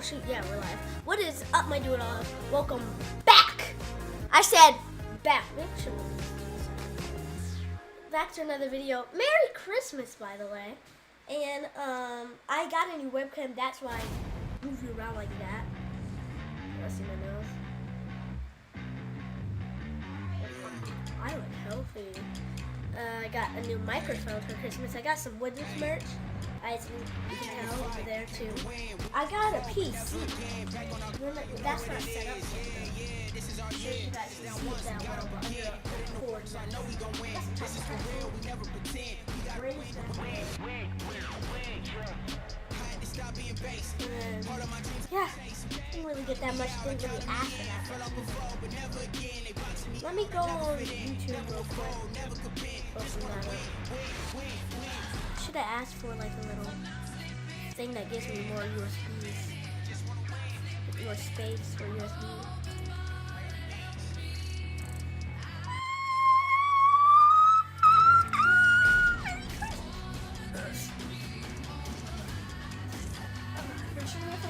shoot, yeah, we're live. What is up, my dude? Welcome back. I said back. Back to another video. Merry Christmas, by the way. And I got a new webcam. That's why I move you around like that. Let's see my nose. I look healthy. I got a new microphone for Christmas. I got some Wizards merch. As you can tell over there too. I got a PC. That's not set up yet. I'm sure you guys can see that well, but under the cord. Yeah, didn't really get that much. Didn't really ask for that. Let me go on YouTube real quick. Should have asked for like a little thing that gives me more USBs, more space for USB.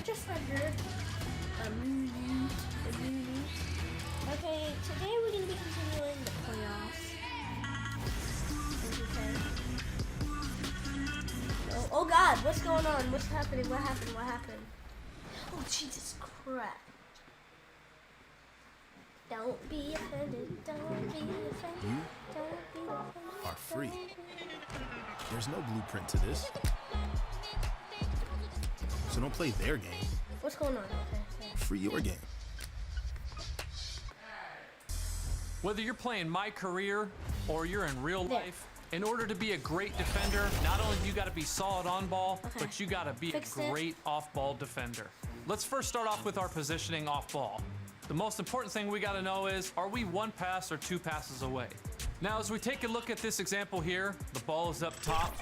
Just under a minute. Okay, today we're going to be continuing the playoffs. Oh God, what's going on? What's happening? What happened? Oh Jesus crap. Don't be offended. Don't be offended. You are free. There's no blueprint to this. So don't play their game. What's going on? Okay. Free your game. Whether you're playing My Career or you're in real life, in order to be a great defender, not only do you got to be solid on ball, but you got to be a great off-ball defender. Let's first start off with our positioning off ball. The most important thing we got to know is, are we one pass or two passes away? Now, as we take a look at this example here, the ball is up top.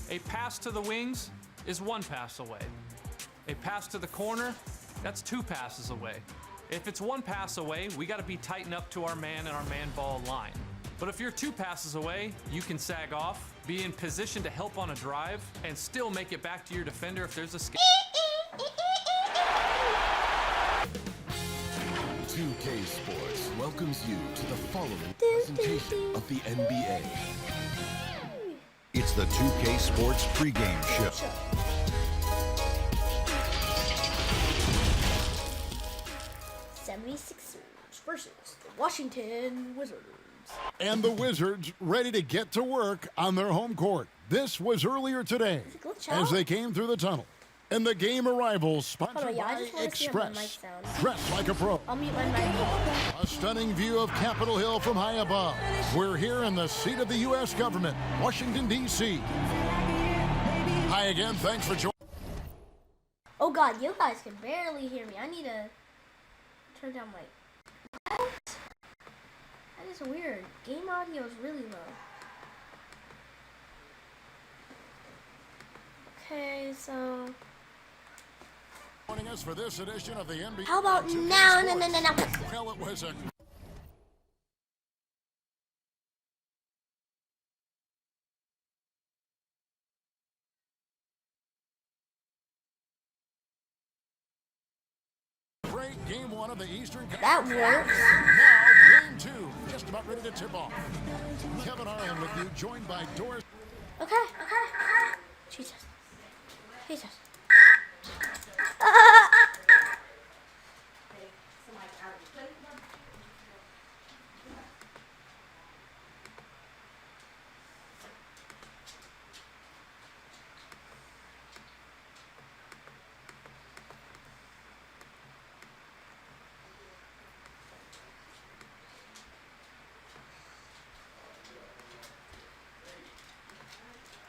A pass to the wings is one pass away. A pass to the corner, that's two passes away. If it's one pass away, we got to be tightened up to our man and our man ball line. But if you're two passes away, you can sag off, be in position to help on a drive, and still make it back to your defender if there's a skip. 2K Sports welcomes you to the following presentation of the NBA. It's the 2K Sports pregame show. Versus the Washington Wizards. And the Wizards ready to get to work on their home court. This was earlier today as they came through the tunnel. And the game arrivals sponsored by Express. Dress like a pro. I'll mute my mic. A stunning view of Capitol Hill from high above. We're here in the seat of the U.S. government, Washington, D.C. Hi again. Thanks for joining. Oh God, you guys can barely hear me. I need to turn down my... What? That is weird. Game audio is really low. Okay, so... Joining us for this edition of the NBA. How about now? No. Well, it was a... Great game one of the Eastern Conference. That works. Now, game two, just about ready to tip off. Kevin Harlan with you, joined by Doris. Okay. Jesus.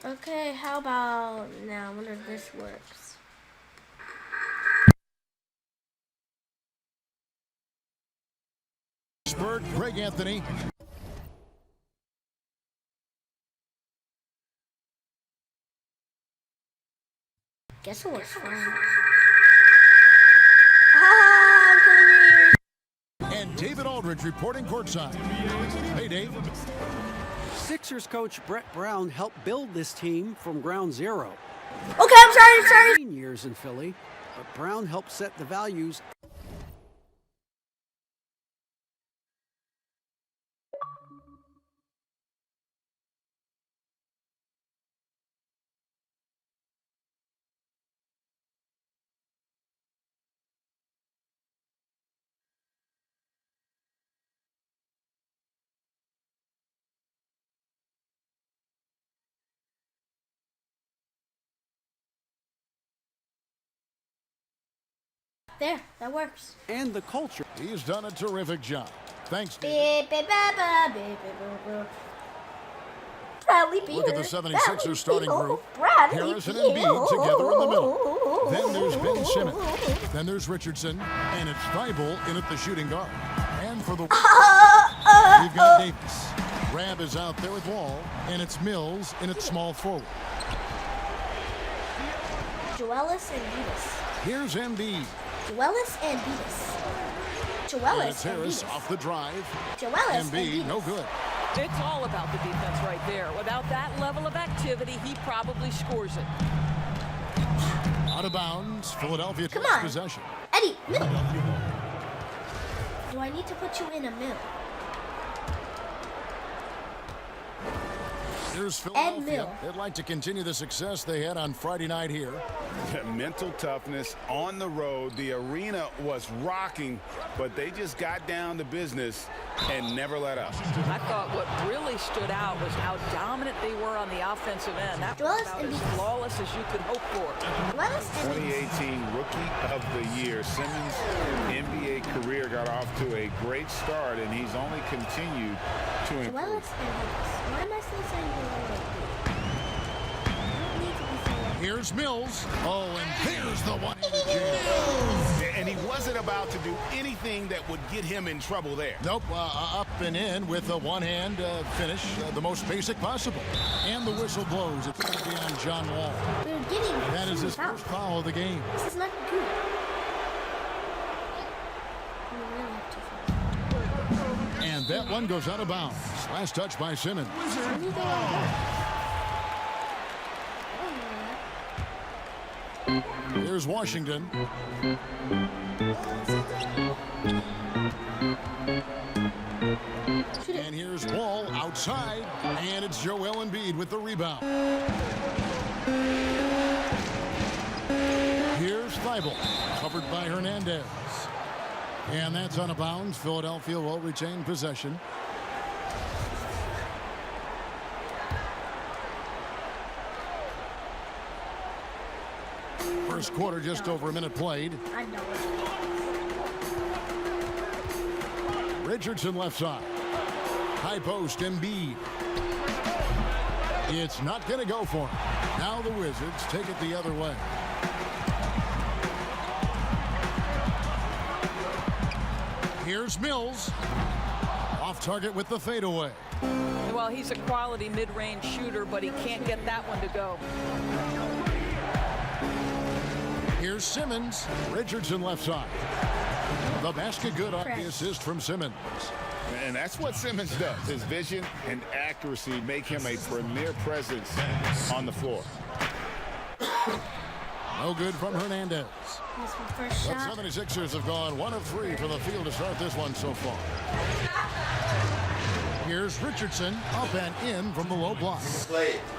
Okay, how about now? I wonder if this works. Spurt, Greg Anthony. Guess it works fine. And David Aldridge reporting courtside. Hey, Dave. Sixers coach Brett Brown helped build this team from ground zero. Okay, I'm sorry. 9 years in Philly, but Brown helped set the values. There, that works. And the culture. He's done a terrific job. Thanks, David. Beep, beep, beep, beep, beep, beep, beep. Bradley Beal. Look at the 76ers starting group. Bradley Harrison Beal. and Embiid together in the middle. Then there's Ben Simmons. Then there's Richardson. And it's Thibault in at the shooting guard. And for the you've got Davis. Rab is out there with Wall. And it's Mills in at small forward. Joelis and Beavis. Here's Embiid. Joelis and Beavis. And Joelis it's and Harris Beavis. off the drive. Joelis and Embiid, Beavis. no good. It's all about the defense right there. Without that level of activity, he probably scores it. Out of bounds. Philadelphia Come takes on. possession. Eddie, middle. Do I need to put you in a middle? Here's Philadelphia. Mill. They'd like to continue the success they had on Friday night here. Mental toughness on the road. The arena was rocking, but they just got down to business and never let up. I thought what really stood out was how dominant they were on the offensive end. That was about as flawless as you could hope for. Joelis and 2018 Rookie of the Year. Simmons' NBA career got off to a great start, and he's only continued to Joelis improve. and Beavis. Why am I still saying Joelis? I don't need to be saying that. Here's Mills. Oh, and there's the one-handed jam. And he wasn't about to do anything that would get him in trouble there. Nope, up and in with a one-hand finish, the most basic possible. And the whistle blows. It's going to be on John Wall. We're getting That is his foul. first foul of the game. This is not good. We really have to foul. And that one goes out of bounds. Last touch by Simmons. When you go like that. Here's Washington. And here's Wall outside. And it's Joel Embiid with the rebound. Here's Thibault, covered by Hernandez. And that's out of bounds. Philadelphia will retain possession. First quarter, just over a minute played. I know it. Richardson left side. High post, Embiid. It's not going to go for him. Now the Wizards take it the other way. Here's Mills. Off target with the fadeaway. Well, he's a quality mid-range shooter, but he can't get that one to go. Here's Simmons. Richardson left side. The basket good on the assist from Simmons. And that's what Simmons does. His vision and accuracy make him a premier presence on the floor. No good from Hernandez. Here's my first The shot. 76ers have gone 1 of 3 from the field to start this one so far. Here's Richardson up and in from the low block.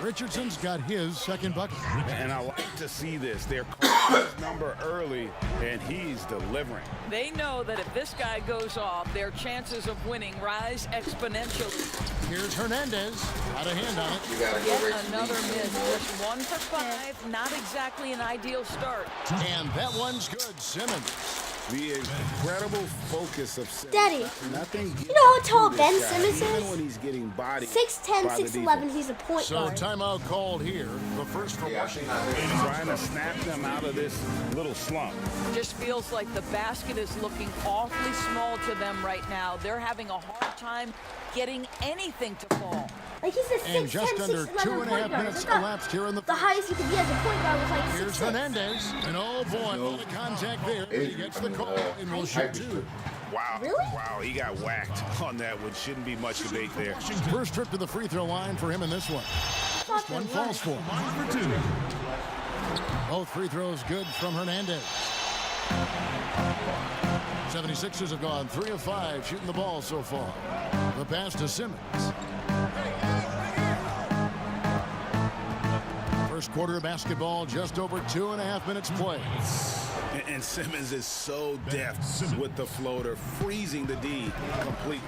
Richardson's got his second bucket. And I like to see this. They're calling his number early, and he's delivering. They know that if this guy goes off, their chances of winning rise exponentially. Here's Hernandez. Got a hand on it. Yet another miss. Just 1 for 5. Not exactly an ideal start. And that one's good. Simmons. The incredible focus of Simmons. Daddy, Nothing you know how tall this Ben guy, Simmons even is? when he's getting bodied 6'10", by the 6'11", defense. he's a point So guard. timeout called here. The first for Washington. Trying to snap them out of this little slump. Just feels like the basket is looking awfully small to them right now. They're having a hard time getting anything to fall. Like he's a 6'10", And just under 6'11" 2.5 point guard. minutes Look up. elapsed here in the The highest you could be as a point guard was like 6'6". Here's Hernandez. And oh boy, a lot of contact there. He gets the call and will shoot 2. Wow. Really? Wow, he got whacked on that one. Shouldn't be much debate there. First trip to the free throw line for him in this one. First one falls for him. Both free throws good from Hernandez. 76ers have gone 3 of 5 shooting the ball so far. The pass to Simmons. First quarter of basketball, just over 2.5 minutes played. And Simmons is so deft with the floater, freezing the D completely.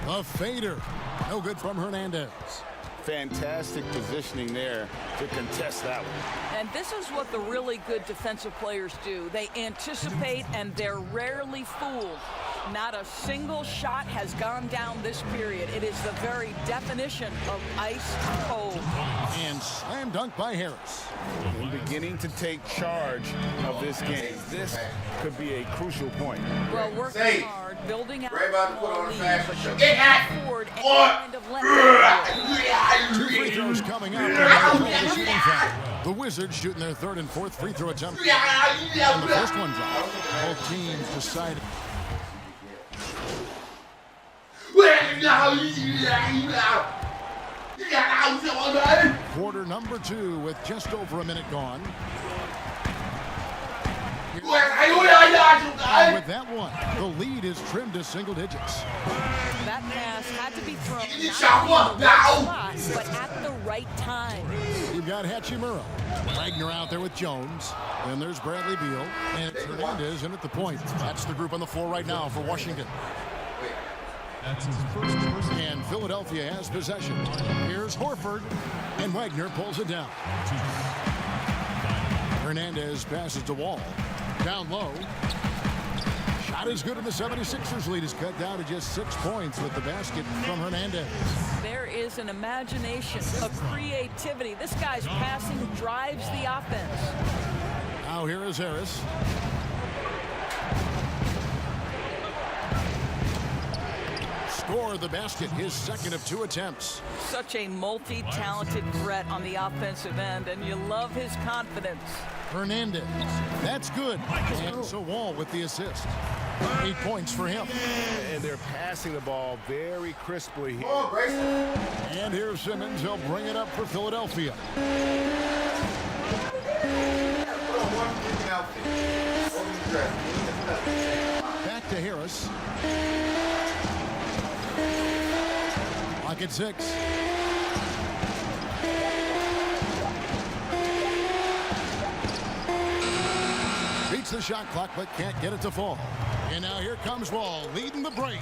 A fader. No good from Hernandez. Fantastic positioning there to contest that one. And this is what the really good defensive players do. They anticipate and they're rarely fooled. Not a single shot has gone down this period. It is the very definition of ice cold. And slam dunk by Harris. And beginning to take charge of this game. This could be a crucial point. Well, working hard, building out a small lead, but you Get can't afford any kind of letdown. 2 free throws coming up. The Wizards shooting their third and fourth free throw attempts. And the first one dropped. Both teams decided. Quarter number 2 with just over a minute gone. And with that one, the lead is trimmed to single digits. That pass had to be thrown not in the right spot, but at the right time. You've got Hachimura. Wagner out there with Jones. Then there's Bradley Beal. And it's Hernandez in at the point. That's the group on the floor right now for Washington. And Philadelphia has possession. Here's Horford. And Wagner pulls it down. Hernandez passes to Wall. Down low. Shot is good, and the 76ers lead is cut down to just 6 points with the basket from Hernandez. There is an imagination, a creativity. This guy's passing drives the offense. Now here is Harris. Score the basket, his second of 2 attempts. Such a multi-talented threat on the offensive end, and you love his confidence. Hernandez, that's good. And so Wall with the assist. 8 points for him. And they're passing the ball very crisply here. And here's Simmons. He'll bring it up for Philadelphia. Back to Harris. Clock at 6. Beats the shot clock, but can't get it to fall. And now here comes Wall, leading the break.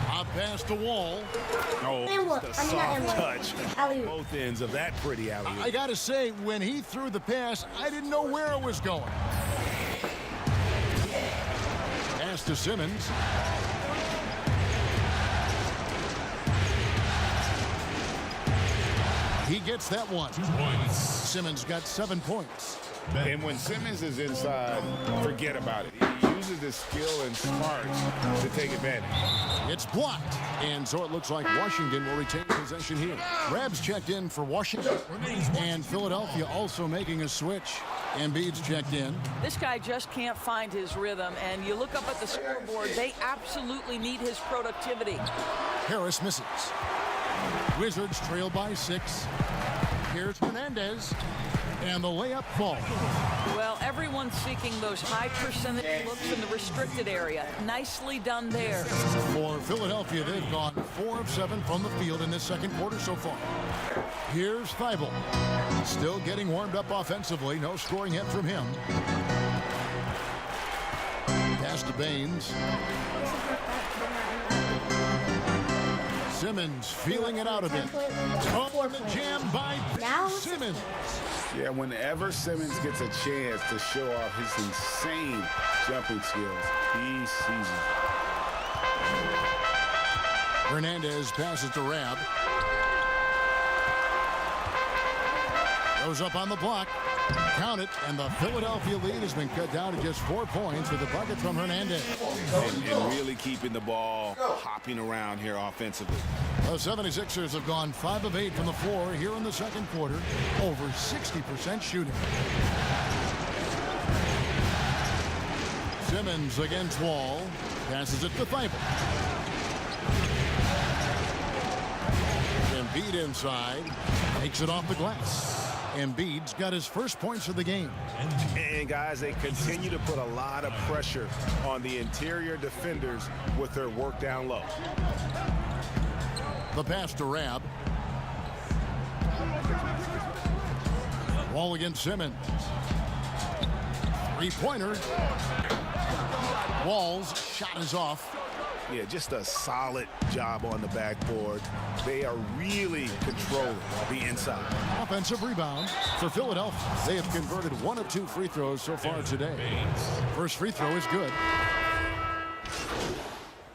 A pass to Wall. Oh, just a soft touch. Both ends of that pretty alley-oop. I gotta say, when he threw the pass, I didn't know where it was going. Pass to Simmons. He gets that one. Simmons got 7 points. And when Simmons is inside, forget about it. He uses his skill and smarts to take advantage. It's blocked. And so it looks like Washington will retain possession here. Rabs checked in for Washington. And Philadelphia also making a switch. Embiid's checked in. This guy just can't find his rhythm, and you look up at the scoreboard, they absolutely need his productivity. Harris misses. Wizards trail by 6. Here's Hernandez. And the layup falls. Well, everyone's seeking those high percentage looks in the restricted area. Nicely done there. For Philadelphia, they've gone 4 of 7 from the field in this second quarter so far. Here's Thibault. Still getting warmed up offensively. No scoring yet from him. Pass to Baines. Simmons feeling it out a bit. Oh, the jam by Simmons. Yeah, whenever Simmons gets a chance to show off his insane jumping skills, he sees it. Hernandez passes to Rab. Goes up on the block. Count it, and the Philadelphia lead has been cut down to just 4 points with a bucket from Hernandez. And really keeping the ball hopping around here offensively. The 76ers have gone 5 of 8 from the floor here in the second quarter. Over 60% shooting. Simmons against Wall. Passes it to Thibault. Embiid inside. Takes it off the glass. Embiid's got his first points of the game. And guys, they continue to put a lot of pressure on the interior defenders with their work down low. The pass to Rab. Wall against Simmons. Three-pointer. Wall's shot is off. Yeah, just a solid job on the backboard. They are really controlling the inside. Offensive rebound for Philadelphia. They have converted 1 of 2 free throws so far today. First free throw is good.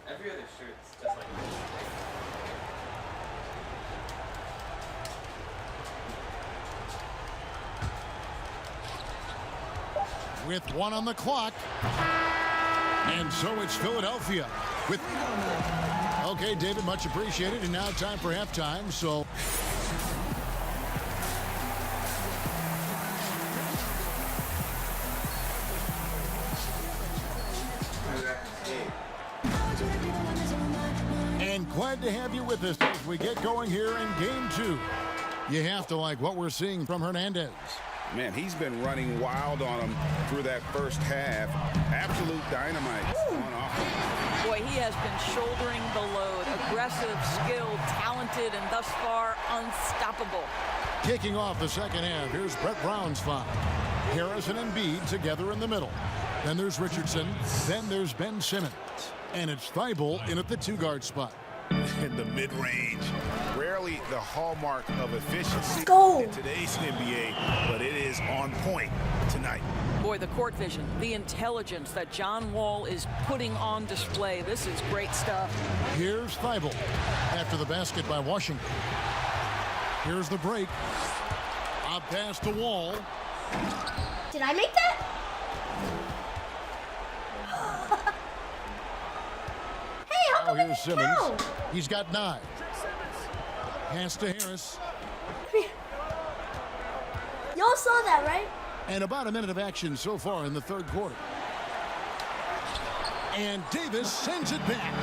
Every other shirt's just like this. With 1 on the clock. And so it's Philadelphia. With okay, David, much appreciated. And now time for halftime. So and glad to have you with us as we get going here in game 2. You have to like what we're seeing from Hernandez. Man, he's been running wild on him through that first half. Absolute dynamite on offense. Boy, he has been shouldering the load. Aggressive, skilled, talented, and thus far unstoppable. Kicking off the second half, here's Brett Brown's foul. Harris and Embiid together in the middle. Then there's Richardson. Then there's Ben Simmons. And it's Thibault in at the 2-guard spot. In the mid-range, rarely the hallmark of efficiency in today's NBA, but it is on point tonight. Boy, the court vision, the intelligence that John Wall is putting on display. This is great stuff. Here's Thibault after the basket by Washington. Here's the break. Up past the Wall. Did I make that? Now here's Simmons. He's got 9. Pass to Harris. Y'all saw that, right? And about a minute of action so far in the third quarter. And Davis sends it back.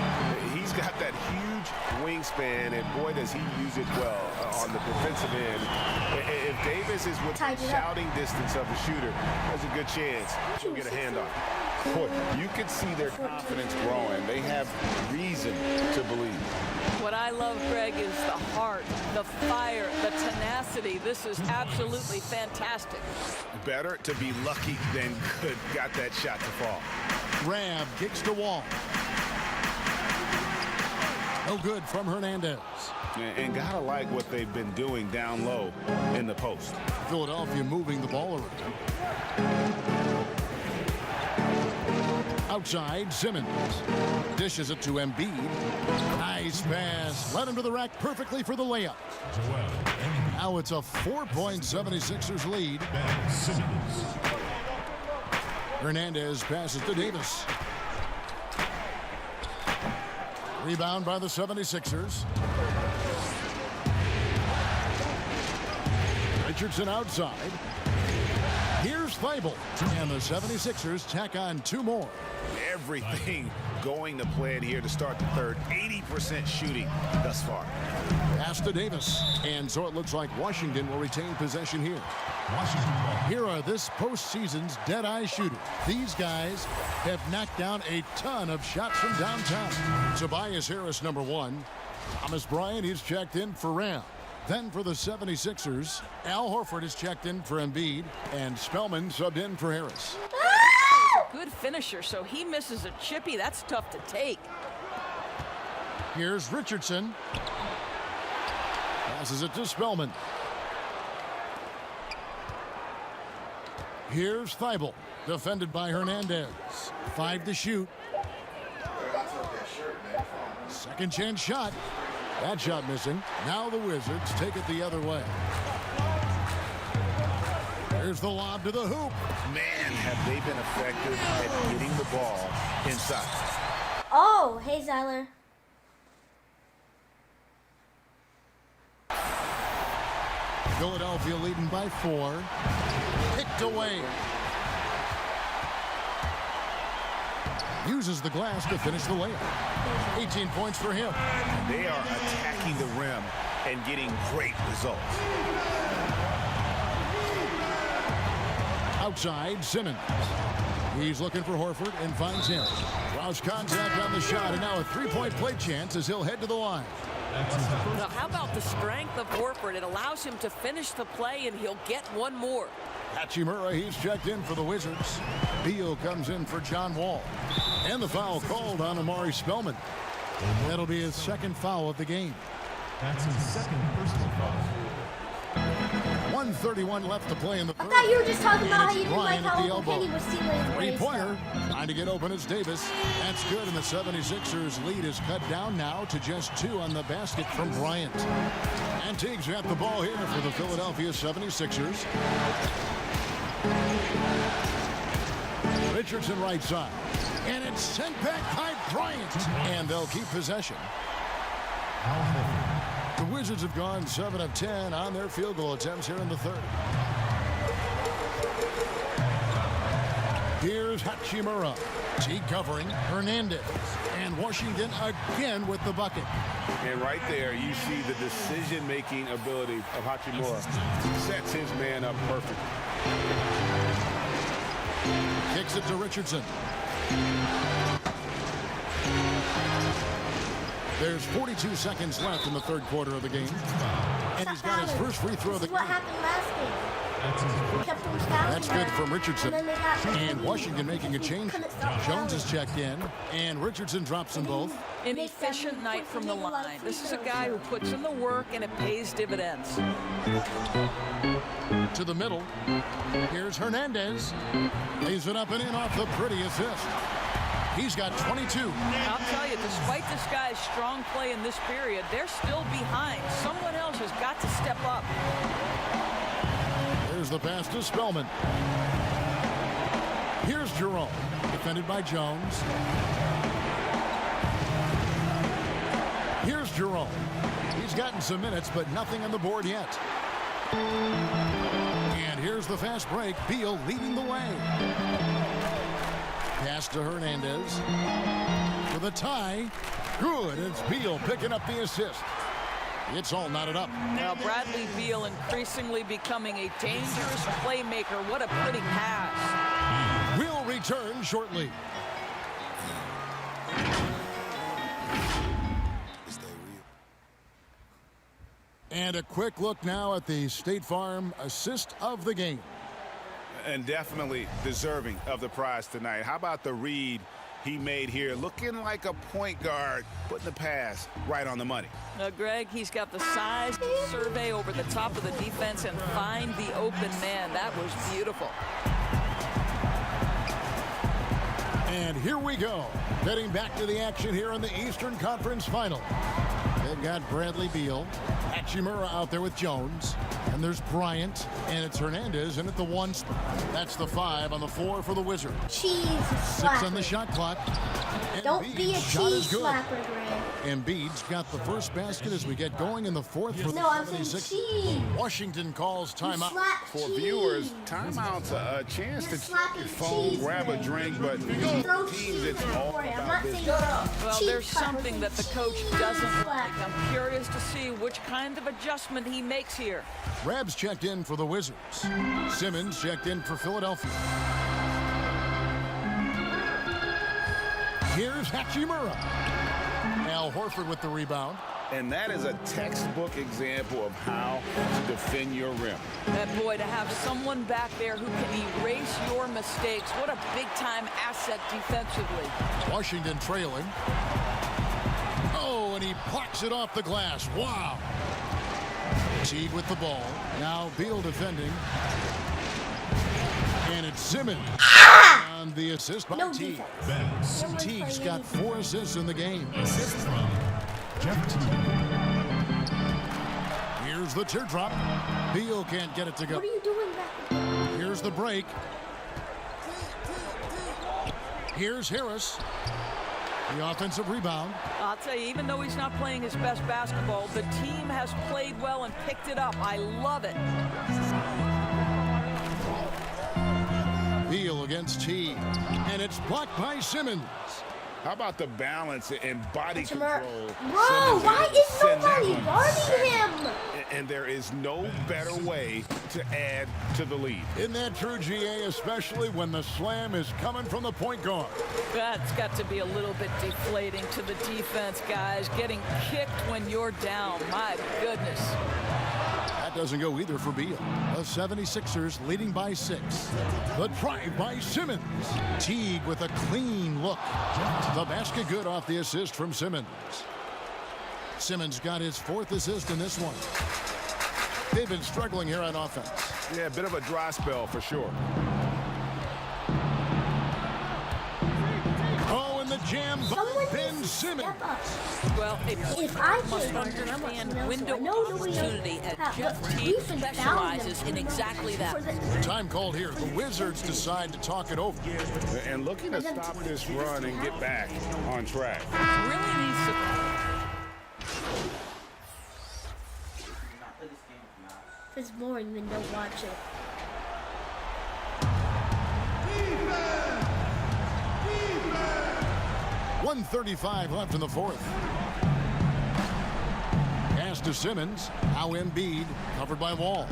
He's got that huge wingspan, and boy, does he use it well on the defensive end. If Davis is within shouting distance of the shooter, there's a good chance he'll get a hand on it. Boy, you can see their confidence growing. They have reason to believe. What I love, Greg, is the heart, the fire, the tenacity. This is absolutely fantastic. Better to be lucky than good. Got that shot to fall. Rab kicks the Wall. No good from Hernandez. And gotta like what they've been doing down low in the post. Philadelphia moving the ball around. Outside, Simmons dishes it to Embiid. Nice pass. Led him to the rack perfectly for the layup. Now it's a 4-point 76ers lead. Hernandez passes to Davis. Rebound by the 76ers. Richardson outside. Here's Thibault. And the 76ers tack on 2 more. Everything going to plan here to start the third. 80% shooting thus far. Pass to Davis. And so it looks like Washington will retain possession here. Here are this postseason's dead-eye shooters. These guys have knocked down a ton of shots from downtown. Tobias Harris, number 1. Thomas Bryant, he's checked in for Ram. Then for the 76ers, Al Horford is checked in for Embiid, and Spellman subbed in for Harris. Good finisher, so he misses a chippy. That's tough to take. Here's Richardson. Passes it to Spellman. Here's Thibault, defended by Hernandez. 5 to shoot. Second chance shot. That shot missing. Now the Wizards take it the other way. Here's the lob to the hoop. Man, have they been effective at getting the ball inside. Oh, hey, Zyler. Philadelphia leading by 4. Picked away. Uses the glass to finish the layup. 18 points for him. They are attacking the rim and getting great results. Outside, Simmons. He's looking for Horford and finds him. Draws contact on the shot, and now a three-point play chance as he'll head to the line. Now, how about the strength of Horford? It allows him to finish the play, and he'll get one more. Hachimura, he's checked in for the Wizards. Beal comes in for John Wall. And the foul called on Amari Spellman. That'll be his second foul of the game. That's his second personal foul. 1:31 left to play in the third. I thought you were just talking about how you didn't like Bryant how at the Uncle elbow. Kenny was stealing his Three-pointer. Trying to get open is Davis. That's good, and the 76ers lead is cut down now to just 2 on the basket from Bryant. And Teague's got the ball here for the Philadelphia 76ers. Richardson right side. And it's sent back by Bryant. And they'll keep possession. The Wizards have gone 7 of 10 on their field goal attempts here in the third. Here's Hachimura. Teague covering Hernandez. And Washington again with the bucket. And right there, you see the decision-making ability of Hachimura. Sets his man up perfectly. Kicks it to Richardson. There's 42 seconds left in the third quarter of the game. And he's got his first free throw of the game. What happened last game? That's good from Richardson. And Washington making a change. Jones is checked in. And Richardson drops them both. An efficient night from the line. This is a guy who puts in the work, and it pays dividends. To the middle. Here's Hernandez. Lays it up and in off the pretty assist. He's got 22. I'll tell you, despite this guy's strong play in this period, they're still behind. Someone else has got to step up. There's the pass to Spellman. Here's Jerome, defended by Jones. Here's Jerome. He's gotten some minutes, but nothing on the board yet. And here's the fast break. Beal leading the way. Pass to Hernandez. For the tie. Good. It's Beal picking up the assist. It's all knotted up. Now Bradley Beal increasingly becoming a dangerous playmaker. What a pretty pass. We'll return shortly. And a quick look now at the State Farm assist of the game. And definitely deserving of the prize tonight. How about the read he made here? Looking like a point guard, putting the pass right on the money. Now, Greg, he's got the size to survey over the top of the defense and find the open man. That was beautiful. And here we go. Getting back to the action here in the Eastern Conference Final. They've got Bradley Beal. Hachimura out there with Jones. And there's Bryant. And it's Hernandez in at the 1 spot. That's the 5 on the 4 for the Wizards. Cheese 6 on the shot clock. Don't Embiid's be a shot is cheese good. slapper, Greg. Embiid's got the first basket as we get going in the fourth for the No, I'm saying 76ers. cheese. Washington calls timeout. Slap For cheese. viewers, timeout's a chance to check your phone, cheese, grab a man. drink, but Throw teams, cheese it's in all for you. I'm about not business. saying Well, cheese there's slapper, something that the coach cheese doesn't like. slapper. I'm curious to see which kind of adjustment he makes here. Rabs checked in for the Wizards. Simmons checked in for Philadelphia. Here's Hachimura. Al Horford with the rebound. And that is a textbook example of how to defend your rim. That boy, to have someone back there who can erase your mistakes. What a big-time asset defensively. Washington trailing. Oh, and he plucks it off the glass. Wow. Teague with the ball. Now Beal defending. And it's Simmons on the assist by No Teague. defense. Teague's got 4 assists in the game. Assist from Jeff Teague. Here's the teardrop. Beal can't get it to go. What are you doing back there? Here's the break. Here's Harris. The offensive rebound. I'll tell you, even though he's not playing his best basketball, the team has played well and picked it up. I love it. Beal against Teague. And it's blocked by Simmons. How about the balance and body control? Bro, why is nobody guarding him? And there is no better way to add to the lead. Isn't that true, GA, especially when the slam is coming from the point guard? That's got to be a little bit deflating to the defense, guys. Getting kicked when you're down. My goodness. That doesn't go either for Beal. The 76ers leading by 6. The drive by Simmons. Teague with a clean look. The basket good off the assist from Simmons. Simmons got his 4th assist in this one. They've been struggling here on offense. Yeah, a bit of a dry spell for sure. Oh, and the jam by Ben Simmons. Well, if I must understand window opportunity, as Jeff Teague specializes in exactly that. Time called here. The Wizards decide to talk it over. And looking to stop this run and get back on track. Really needs to... If it's boring, then don't watch it. 1:35 left in the 4th. Pass to Simmons. Now Embiid, covered by Wall.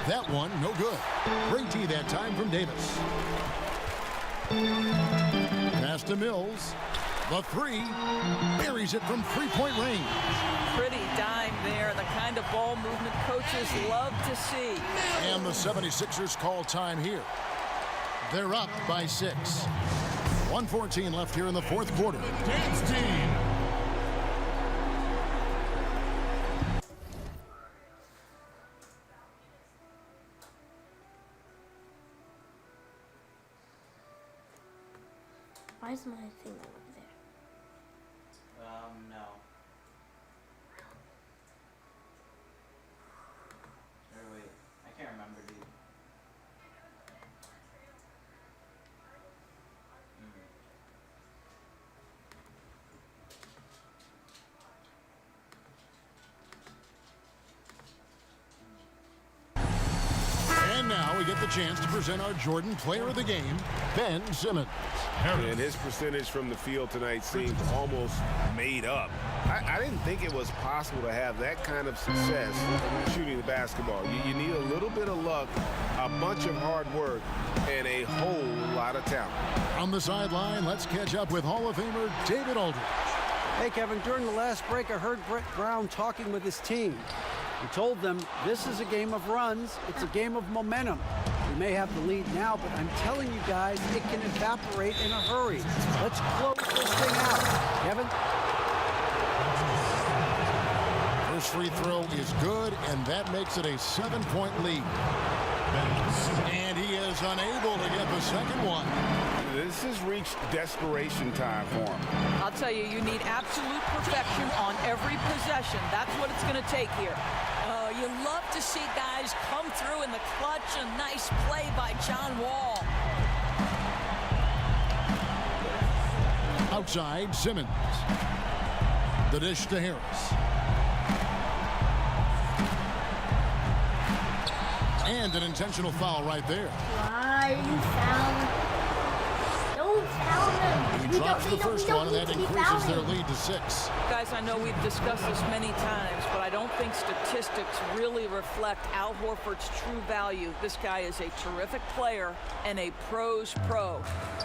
That one, no good. Great D that time from Davis. Pass to Mills. The 3, buries it from 3-point range. Pretty dime there, the kind of ball movement coaches love to see. And the 76ers call time here. They're up by 6. 1:14 left here in the 4th quarter. Dance team. Why is my thing over there? No. Or wait, I can't remember, dude. And now we get the chance to present our Jordan Player of the Game, Ben Simmons. And his percentage from the field tonight seems almost made up. I didn't think it was possible to have that kind of success shooting the basketball. You need a little bit of luck, a bunch of hard work, and a whole lot of talent. On the sideline, let's catch up with Hall of Famer David Aldridge. Hey, Kevin, during the last break, I heard Brett Brown talking with his team. He told them this is a game of runs. It's a game of momentum. We may have the lead now, but I'm telling you guys, it can evaporate in a hurry. Let's close this thing out. Kevin? First free throw is good, and that makes it a 7-point lead. And he is unable to get the second one. This has reached desperation time for him. I'll tell you, you need absolute perfection on every possession. That's what it's going to take here. You love to see guys come through in the clutch. A nice play by John Wall. Outside, Simmons. The dish to Harris. And an intentional foul right there. Why you foul? Don't foul them. He drops the first one, and that increases their lead to 6. Guys, I know we've discussed this many times, but I don't think statistics really reflect Al Horford's true value. This guy is a terrific player and a pro's pro.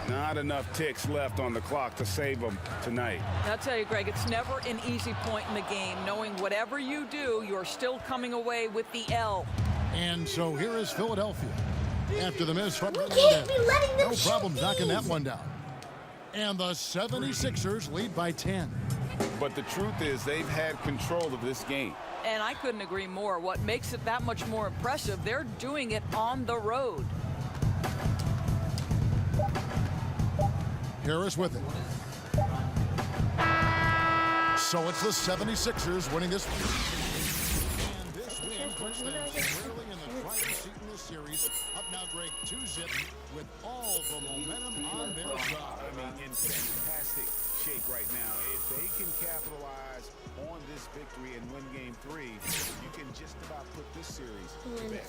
Not enough ticks left on the clock to save him tonight. I'll tell you, Greg, it's never an easy point in the game, knowing whatever you do, you're still coming away with the L. And so here is Philadelphia. After the miss from We can't be letting them no problem shoot knocking that these. one down. And the 76ers lead by 10. But the truth is they've had control of this game. And I couldn't agree more. What makes it that much more impressive, they're doing it on the road. Harris with it. So it's the 76ers winning this. And this win puts them squarely in the driver's seat in this series. Up now, Greg, 2-zip with all the momentum on their side. I mean, in fantastic shape right now. If they can capitalize on this victory and win game 3, you can just about put this series to bed.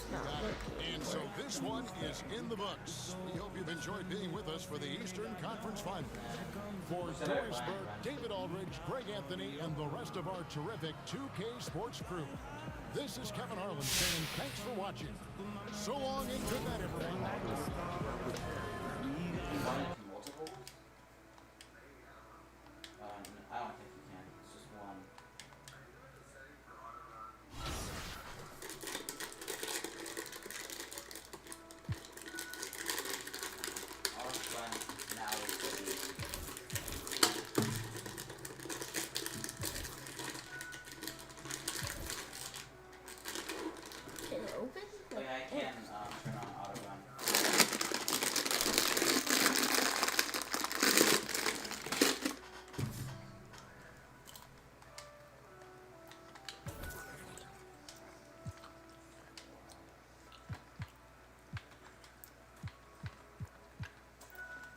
And so this one is in the books. We hope you've enjoyed being with us for the Eastern Conference Finals. For Dorisberg, David Aldridge, Greg Anthony, and the rest of our terrific 2K Sports crew, this is Kevin Harlan saying thanks for watching. So long and good night, everyone. Multiple? I don't think you can. It's just one. Our fun now is Can it open? oh yeah, I can turn on auto run.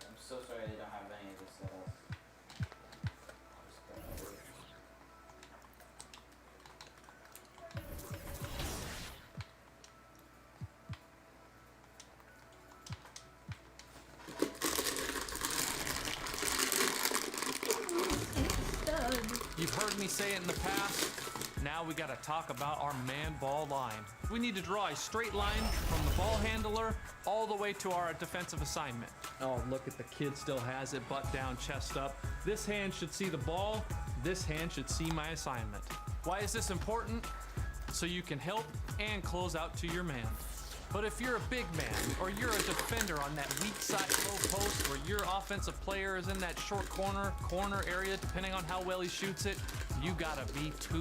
I'm so sorry they don't have any of this set up. You've heard me say it in the past. Now we got to talk about our man ball line. We need to draw a straight line from the ball handler all the way to our defensive assignment. Oh, look at the kid still has it, butt down, chest up. This hand should see the ball. This hand should see my assignment. Why is this important? So you can help and close out to your man. But if you're a big man or you're a defender on that weak side low post where your offensive player is in that short corner area, depending on how well he shoots it, you gotta be 2-9.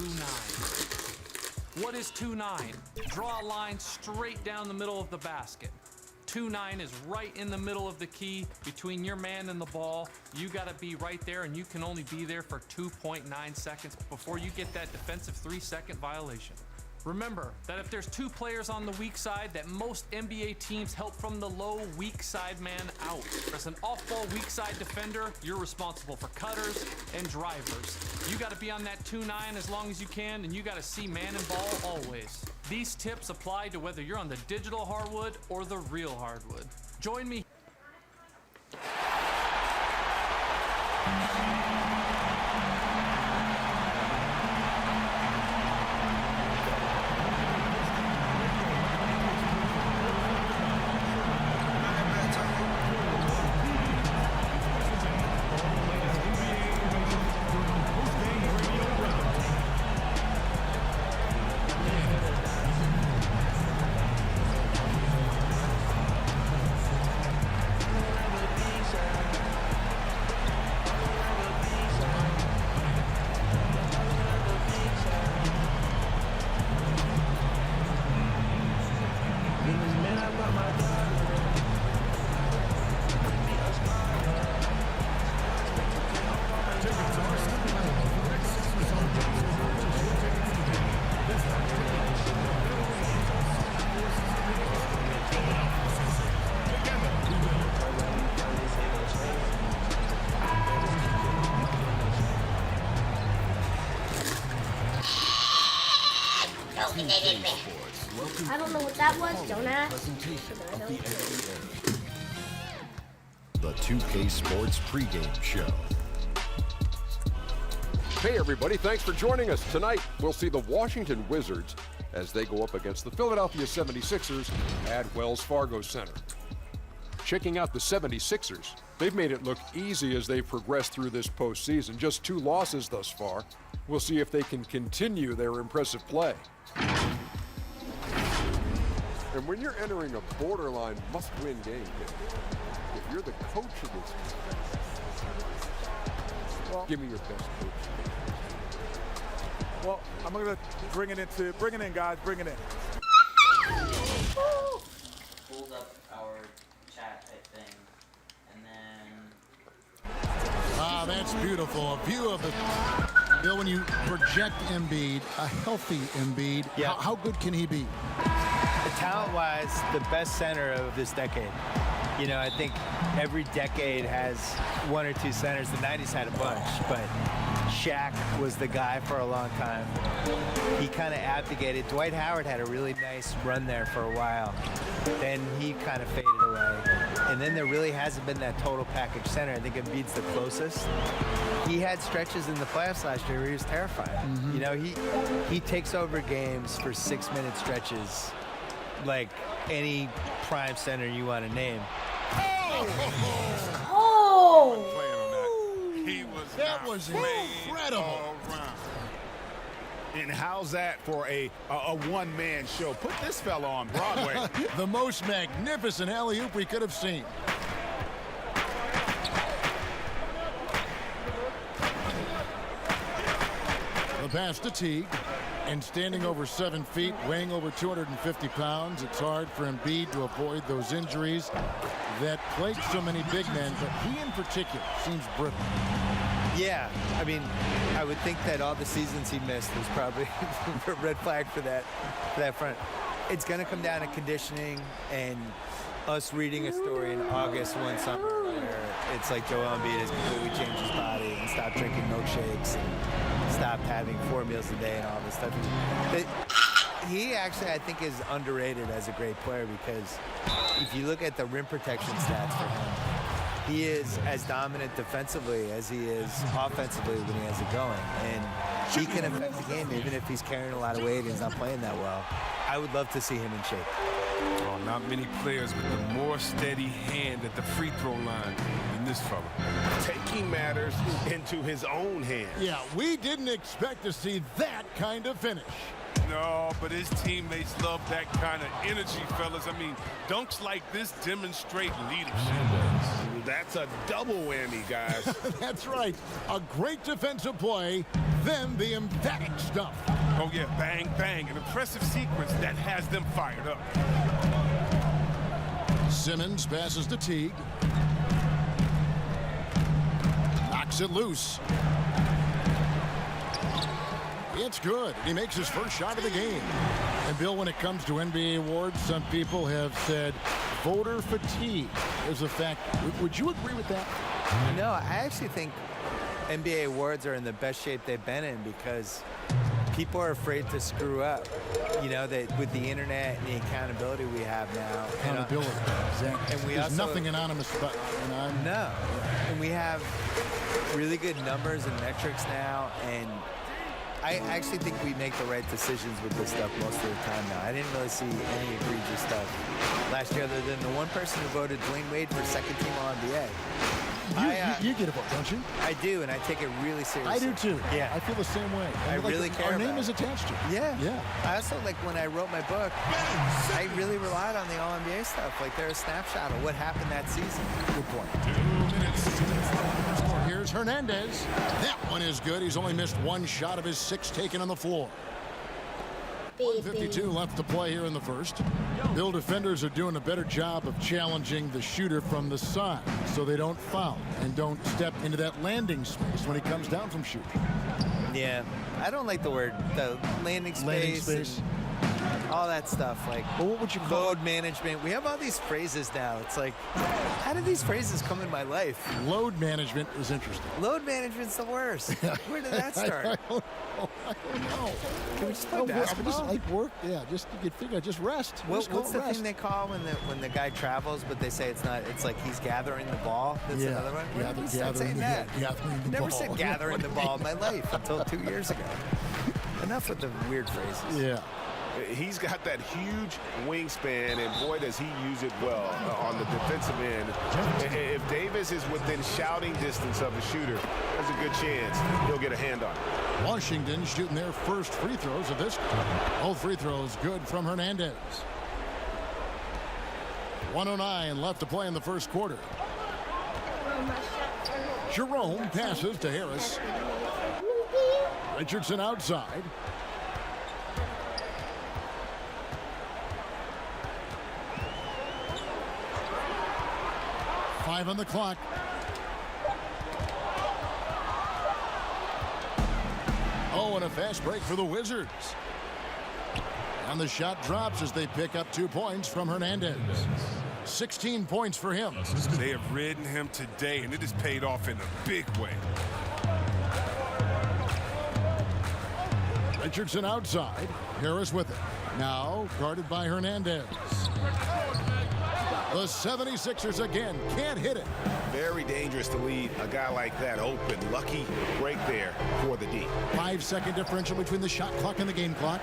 What is 2-9? Draw a line straight down the middle of the basket. 2-9 is right in the middle of the key between your man and the ball. You gotta be right there, and you can only be there for 2.9 seconds before you get that defensive 3-second violation. Remember that if there's 2 players on the weak side, that most NBA teams help from the low weak side man out. As an off-ball weak side defender, you're responsible for cutters and drivers. You gotta be on that 2-9 as long as you can, and you gotta see man and ball always. These tips apply to whether you're on the digital hardwood or the real hardwood. Join me. I don't know what that was, don't ask. The 2K Sports pregame show. Hey everybody, thanks for joining us. Tonight, we'll see the Washington Wizards as they go up against the Philadelphia 76ers at Wells Fargo Center. Checking out the 76ers, they've made it look easy as they've progressed through this postseason. Just 2 losses thus far. We'll see if they can continue their impressive play. And when you're entering a borderline must-win game, if you're the coach of this team, well, give me your best coach. Well, I'm going to bring it in, guys. Bring it in. Pulled up our chat type thing, and then... Ah, that's beautiful. A view of the... Bill, when you project Embiid, a healthy Embiid, how good can he be? Talent-wise, the best center of this decade. You know, I think every decade has one or two centers. The 90s had a bunch, but Shaq was the guy for a long time. He kind of abdicated. Dwight Howard had a really nice run there for a while. Then he kind of faded away. And then there really hasn't been that total package center. I think Embiid's the closest. He had stretches in the playoffs last year where he was terrifying. You know, he takes over games for 6-minute stretches like any prime center you want to name. That was incredible. And how's that for a one-man show? Put this fella on Broadway. The most magnificent alley-oop we could have seen. The pass to Teague. And standing over 7 feet, weighing over 250 pounds, it's hard for Embiid to avoid those injuries that plague so many big men, but he in particular seems brittle. Yeah, I mean, I would think that all the seasons he missed was probably a red flag for that front. It's going to come down to conditioning and us reading a story in August one summer where it's like Joel Embiid has completely changed his body and stopped drinking milkshakes and stopped having 4 meals a day and all this stuff. He actually, I think, is underrated as a great player because if you look at the rim protection stats for him, he is as dominant defensively as he is offensively when he has it going. And he can affect the game even if he's carrying a lot of weight and he's not playing that well. I would love to see him in shape. Oh, not many players with a more steady hand at the free throw line than this fella. Taking matters into his own hands. Yeah, we didn't expect to see that kind of finish. No, but his teammates love that kind of energy, fellas. I mean, dunks like this demonstrate leadership. That's a double whammy, guys. That's right. A great defensive play, then the emphatic stuff. Oh, yeah, bang, bang. An impressive sequence that has them fired up. Simmons passes to Teague. Knocks it loose. It's good. He makes his first shot of the game. And, Bill, when it comes to NBA awards, some people have said voter fatigue is a factor. Would you agree with that? No, I actually think NBA awards are in the best shape they've been in because people are afraid to screw up. You know, that with the internet and the accountability we have now. Accountability. Exactly. And we There's also, nothing anonymous about it. No. And we have really good numbers and metrics now, and I actually think we make the right decisions with this stuff most of the time now. I didn't really see any egregious stuff last year other than the one person who voted Dwayne Wade for second team All-NBA. You get a vote, don't you? I do, and I take it really seriously. I do too. Yeah. I feel the same way. I really care Our about name it. is attached to it. Yeah. Yeah. I also, like, when I wrote my book, I really relied on the All-NBA stuff. Like, they're a snapshot of what happened that season. Good point. 2 minutes. Here's Hernandez. That one is good. He's only missed one shot of his 6 taken on the floor. 1:52 left to play here in the first. Bill, defenders are doing a better job of challenging the shooter from the side so they don't foul and don't step into that landing space when he comes down from shooting. Yeah, I don't like the landing space. And all that stuff, like what would you call load management. We have all these phrases now. It's like, how did these phrases come in my life? Load management is interesting. Load management's the worst. Where did that start? I don't know. Can we just play basketball? Just like work, yeah. Just you could figure, just rest. What's the thing they call when the guy travels, but they say it's not? It's like he's gathering the ball. That's another one. Gathering that. Gathering the Never ball. said gathering the ball in my life until 2 years ago. Enough with the weird phrases. Yeah. He's got that huge wingspan, and boy, does he use it well on the defensive end. If Davis is within shouting distance of a shooter, there's a good chance he'll get a hand on it. Washington shooting their first free throws of this. All free throws good from Hernandez. 1:09 left to play in the first quarter. Jerome passes to Harris. Richardson outside. Five on the clock. Oh, and a fast break for the Wizards. And the shot drops as they pick up 2 points from Hernandez. 16 points for him. They have ridden him today, and it has paid off in a big way. Richardson outside. Harris with it. Now guarded by Hernandez. The 76ers again can't hit it. Very dangerous to lead a guy like that open. Lucky break there for the D. 5-second differential between the shot clock and the game clock.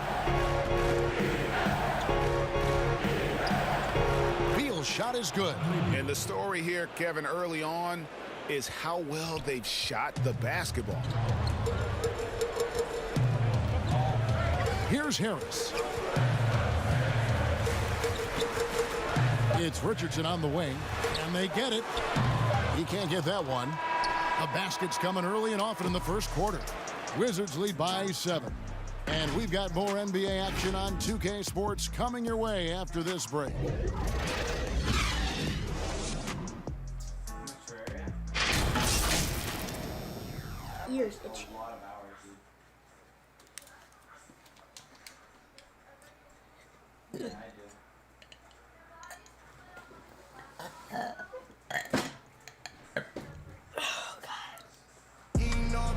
Beal's shot is good. And the story here, Kevin, early on is how well they've shot the basketball. Here's Harris. It's Richardson on the wing, and they get it. He can't get that one. A basket's coming early and often in the first quarter. Wizards lead by 7. And we've got more NBA action on 2K Sports coming your way after this break. Ears itchy.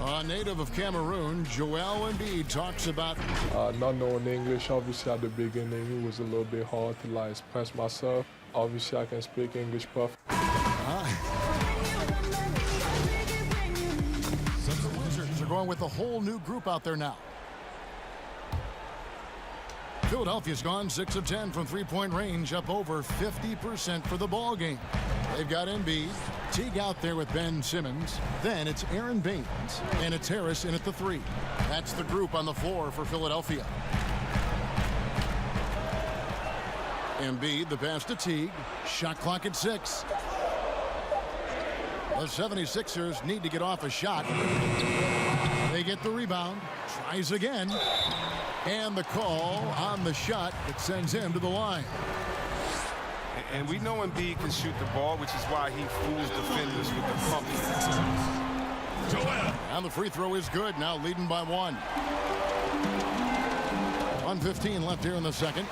A native of Cameroon, Joel Embiid talks about not knowing English. Obviously, at the beginning, it was a little bit hard to express myself. Obviously, I can speak English perfect. The Wizards are going with a whole new group out there now. Philadelphia's gone 6 of 10 from three-point range, up over 50% for the ball game. They've got Embiid, Teague out there with Ben Simmons. Then it's Aaron Baines, and it's Harris in at the 3. That's the group on the floor for Philadelphia. Embiid, the pass to Teague. Shot clock at 6. The 76ers need to get off a shot. They get the rebound. Tries again. And the call on the shot that sends him to the line. And we know Embiid can shoot the ball, which is why he fools defenders with the pump fakes. And the free throw is good, now leading by 1. 1:15 left here in the second.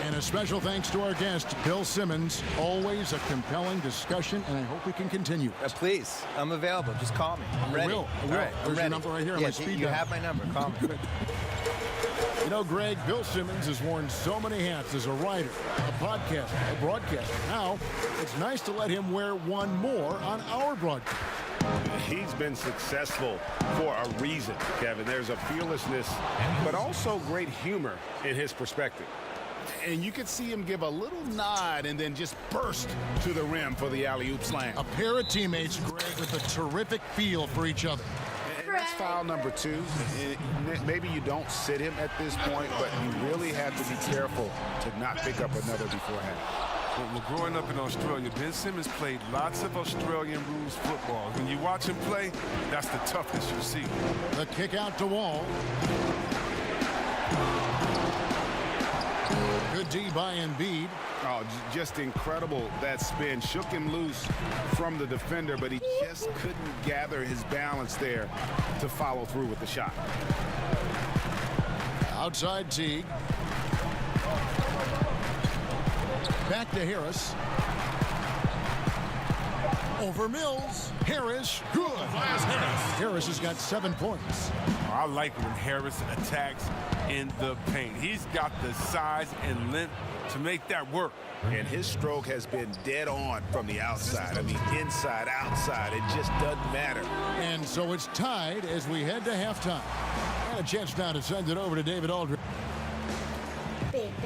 And a special thanks to our guest, Bill Simmons. Always a compelling discussion, and I hope we can continue. Please, I'm available. Just call me. I'm ready. I will. All right, There's your number right here on my speed you dial. have my number. Call me. Good. You know, Greg, Bill Simmons has worn so many hats as a writer, a podcaster, a broadcaster. Now, it's nice to let him wear one more on our broadcast. He's been successful for a reason, Kevin. There's a fearlessness, but also great humor in his perspective. And you could see him give a little nod and then just burst to the rim for the alley-oop slam. A pair of teammates, Greg, with a terrific feel for each other. And that's foul number 2. Maybe you don't sit him at this point, but you really have to be careful to not pick up another beforehand. Well, growing up in Australia, Ben Simmons played lots of Australian rules football. When you watch him play, that's the toughness you see. The kick out to Wall. Good D by Embiid. Oh, just incredible that spin. Shook him loose from the defender, but he just couldn't gather his balance there to follow through with the shot. Outside Teague. Back to Harris. Over Mills. Harris, good. Harris has got 7 points. I like when Harris attacks in the paint. He's got the size and length to make that work. And his stroke has been dead on from the outside. I mean, inside, outside, it just doesn't matter. And so it's tied as we head to halftime. And a chance now to send it over to David Aldridge.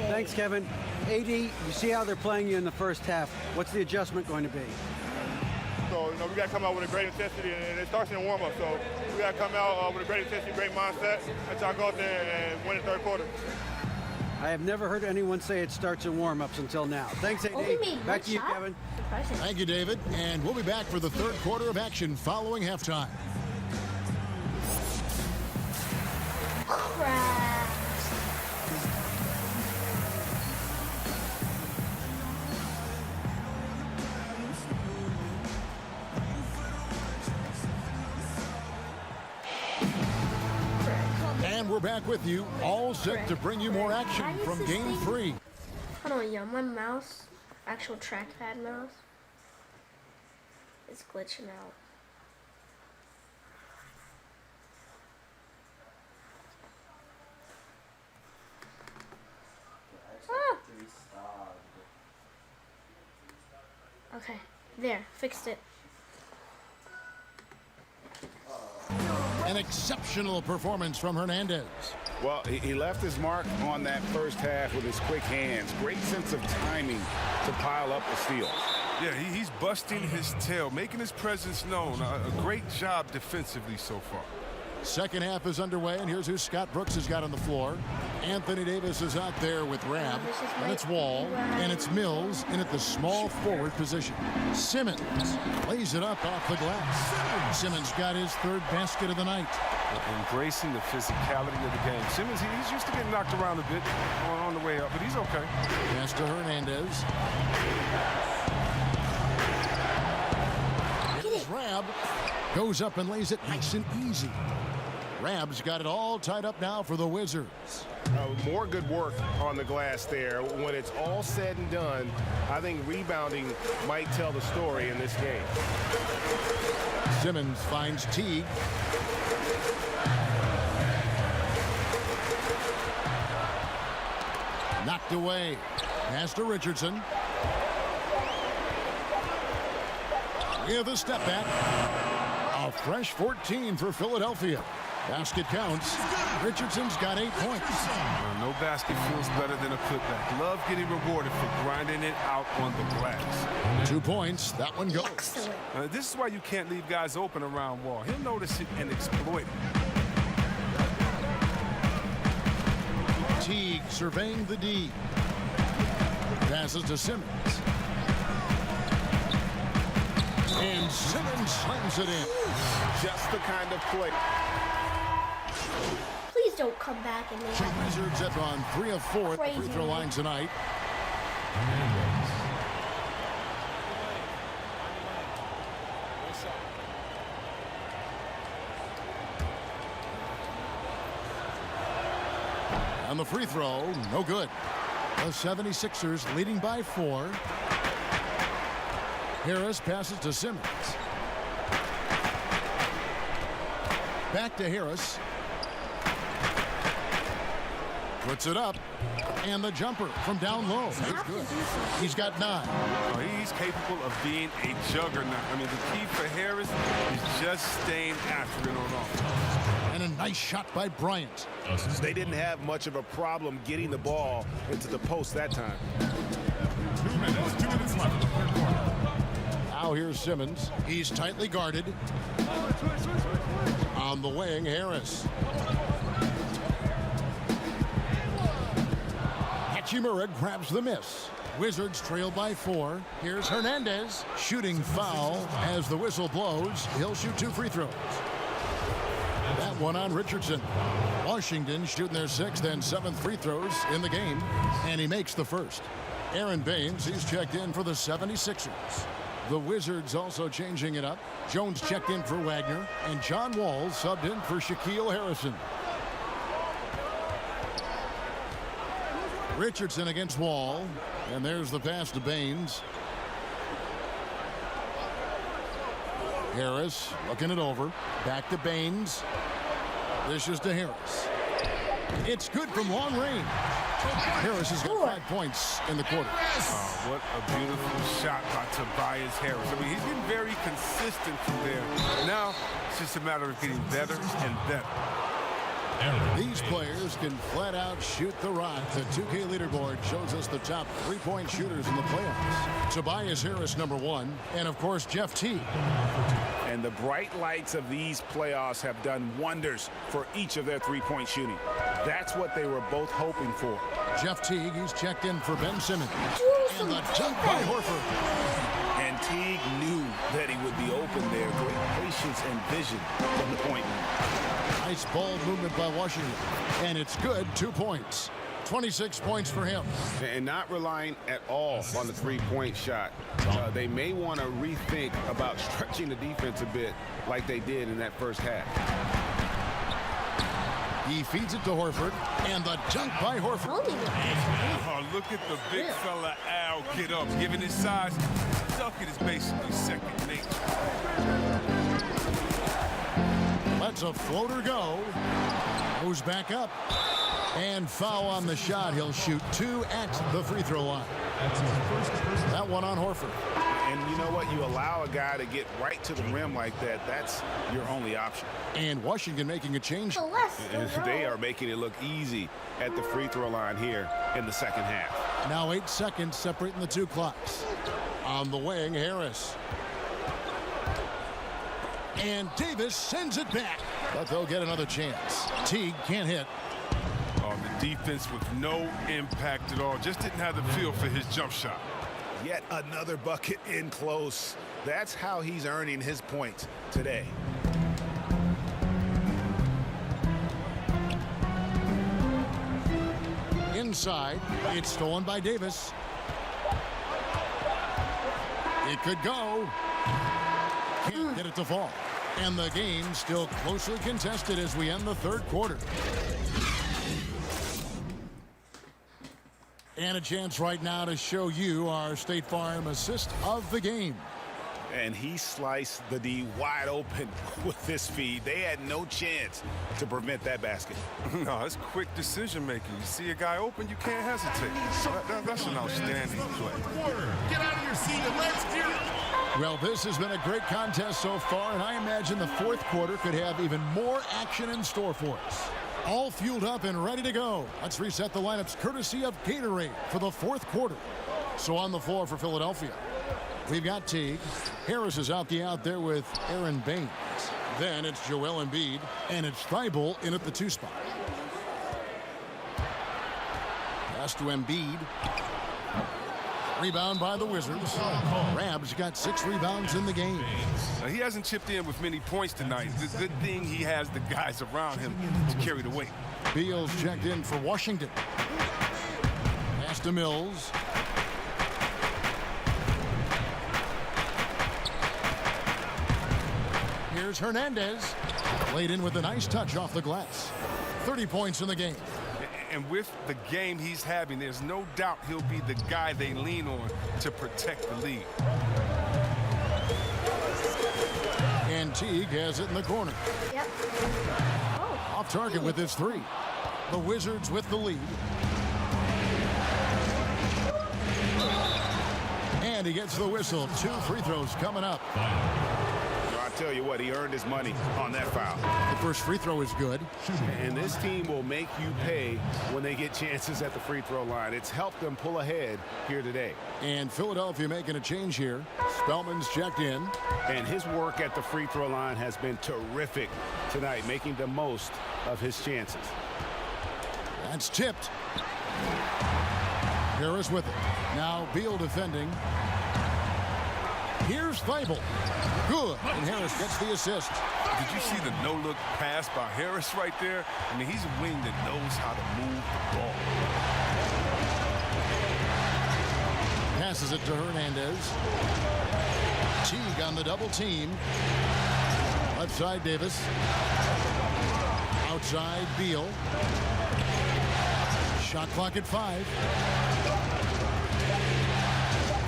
Thanks, Kevin. AD, you see how they're playing you in the first half. What's the adjustment going to be? So, we got to come out with a great intensity, and it starts in the warm-up. So we got to come out with a great intensity, great mindset, and try to go out there and win the third quarter. I have never heard anyone say it starts in warm-ups until now. Thanks, AD. Back to you, Kevin. Thank you, David. And we'll be back for the third quarter of action following halftime. And we're back with you, all set to bring you more action from Game 3. Hold on, y'all. My mouse. actual trackpad mouse. It's glitching out. Okay, there, fixed it. An exceptional performance from Hernandez. Well, he left his mark on that first half with his quick hands. Great sense of timing to pile up the steal. Yeah, he's busting his tail, making his presence known. A great job defensively so far. Second half is underway, and here's who Scott Brooks has got on the floor. Anthony Davis is out there with Rab, and it's Wall, and it's Mills in at the small forward position. Simmons lays it up off the glass. Simmons got his third basket of the night. Embracing the physicality of the game. Simmons, he's used to getting knocked around a bit on the way up, but he's okay. Pass to Hernandez. Here's Rab. Goes up and lays it nice and easy. Rab's got it all tied up now for the Wizards. More good work on the glass there. When it's all said and done, I think rebounding might tell the story in this game. Simmons finds Teague. Knocked away. Pass to Richardson. With a step back. A fresh 14 for Philadelphia. Basket counts. Richardson's got 8 points. No basket feels better than a putback. Love getting rewarded for grinding it out on the glass. 2 points. That one goes. This is why you can't leave guys open around Wall. He'll notice it and exploit it. Teague surveying the D. Passes to Simmons. And Simmons slams it in. Just the kind of play. Please don't come back and make The Wizards have gone 3 of 4 at the free throw line tonight. And the free throw, no good. The 76ers leading by 4. Harris passes to Simmons. Back to Harris. Puts it up. And the jumper from down low. It's good. He's got 9. Oh, he's capable of being a juggernaut. I mean, the key for Harris is just staying after it on offense. And a nice shot by Bryant. They didn't have much of a problem getting the ball into the post that time. 2 minutes left in the third quarter. Now here's Simmons. He's tightly guarded. On the wing, Harris. Hachimura grabs the miss. Wizards trail by 4. Here's Hernandez. Shooting foul as the whistle blows. He'll shoot 2 free throws. That one on Richardson. Washington shooting their 6th and 7th free throws in the game. And he makes the first. Aaron Baines, he's checked in for the 76ers. The Wizards also changing it up. Jones checked in for Wagner. And John Wall subbed in for Shaquille Harrison. Richardson against Wall. And there's the pass to Baines. Harris looking it over. Back to Baines. Dishes to Harris. It's good from long range. Harris has got 5 points in the quarter. Oh, what a beautiful shot by Tobias Harris. I mean, he's getting very consistent from there. Now, it's just a matter of getting better and better. These players can flat out shoot the rock. The 2K leaderboard shows us the top 3-point shooters in the playoffs. Tobias Harris, number 1, and of course, Jeff Teague. And the bright lights of these playoffs have done wonders for each of their 3-point shooting. That's what they were both hoping for. Jeff Teague, he's checked in for Ben Simmons. And the dunk by Horford. And Teague knew that he would be open there. Great patience and vision from the point man. Nice ball movement by Washington. And it's good, 2 points. 26 points for him. And not relying at all on the 3-point shot. They may want to rethink about stretching the defense a bit like they did in that first half. He feeds it to Horford, and the dunk by Horford. Oh, look at the big fella Al get up. Given his size, dunking is basically second nature. Lets a floater go. Goes back up. And foul on the shot. He'll shoot 2 at the free throw line. That one on Horford. And you know what? You allow a guy to get right to the rim like that. That's your only option. And Washington making a change. They are making it look easy at the free throw line here in the second half. Now 8 seconds separating the 2 clocks. On the wing, Harris. And Davis sends it back. But they'll get another chance. Teague can't hit. Oh, the defense with no impact at all. Just didn't have the feel for his jump shot. Yet another bucket in close. That's how he's earning his points today. Inside, it's stolen by Davis. It could go. Can't get it to fall. And the game still closely contested as we end the 3rd quarter. And a chance right now to show you our State Farm assist of the game. And he sliced the D wide open with this feed. They had no chance to prevent that basket. No, it's quick decision making. You see a guy open, you can't hesitate. That's an outstanding play. Get out of your seat and let's hear it. Well, this has been a great contest so far, and I imagine the 4th quarter could have even more action in store for us. All fueled up and ready to go. Let's reset the lineups courtesy of Gatorade for the 4th quarter. So on the floor for Philadelphia, we've got Teague. Harris is out there with Aaron Baines. Then it's Joel Embiid, and it's Thibault in at the 2 spot. Pass to Embiid. Rebound by the Wizards. Rab's got 6 rebounds in the game. Now, he hasn't chipped in with many points tonight. It's a good thing he has the guys around him to carry the weight. Beal's checked in for Washington. Pass to Mills. Here's Hernandez. Laid in with a nice touch off the glass. 30 points in the game. And with the game he's having, there's no doubt he'll be the guy they lean on to protect the lead. And Teague has it in the corner. Yep. Off target with his 3. The Wizards with the lead. And he gets the whistle. 2 free throws coming up. I tell you what, he earned his money on that foul. The first free throw is good. And this team will make you pay when they get chances at the free throw line. It's helped them pull ahead here today. And Philadelphia making a change here. Spellman's checked in. And his work at the free throw line has been terrific tonight, making the most of his chances. That's tipped. Harris with it. Now Beal defending. Here's Thibault. Good. And Harris gets the assist. Did you see the no-look pass by Harris right there? I mean, he's a wing that knows how to move the ball. Passes it to Hernandez. Teague on the double team. Left side, Davis. Outside, Beal. Shot clock at 5.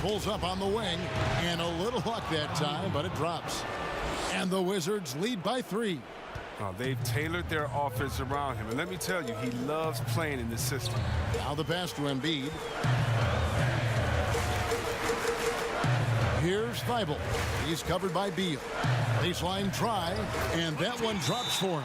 Pulls up on the wing, and a little luck that time, but it drops. And the Wizards lead by 3. They've tailored their offense around him, and let me tell you, he loves playing in this system. Now the pass to Embiid. Here's Thibault. He's covered by Beal. Baseline try, and that one drops for him.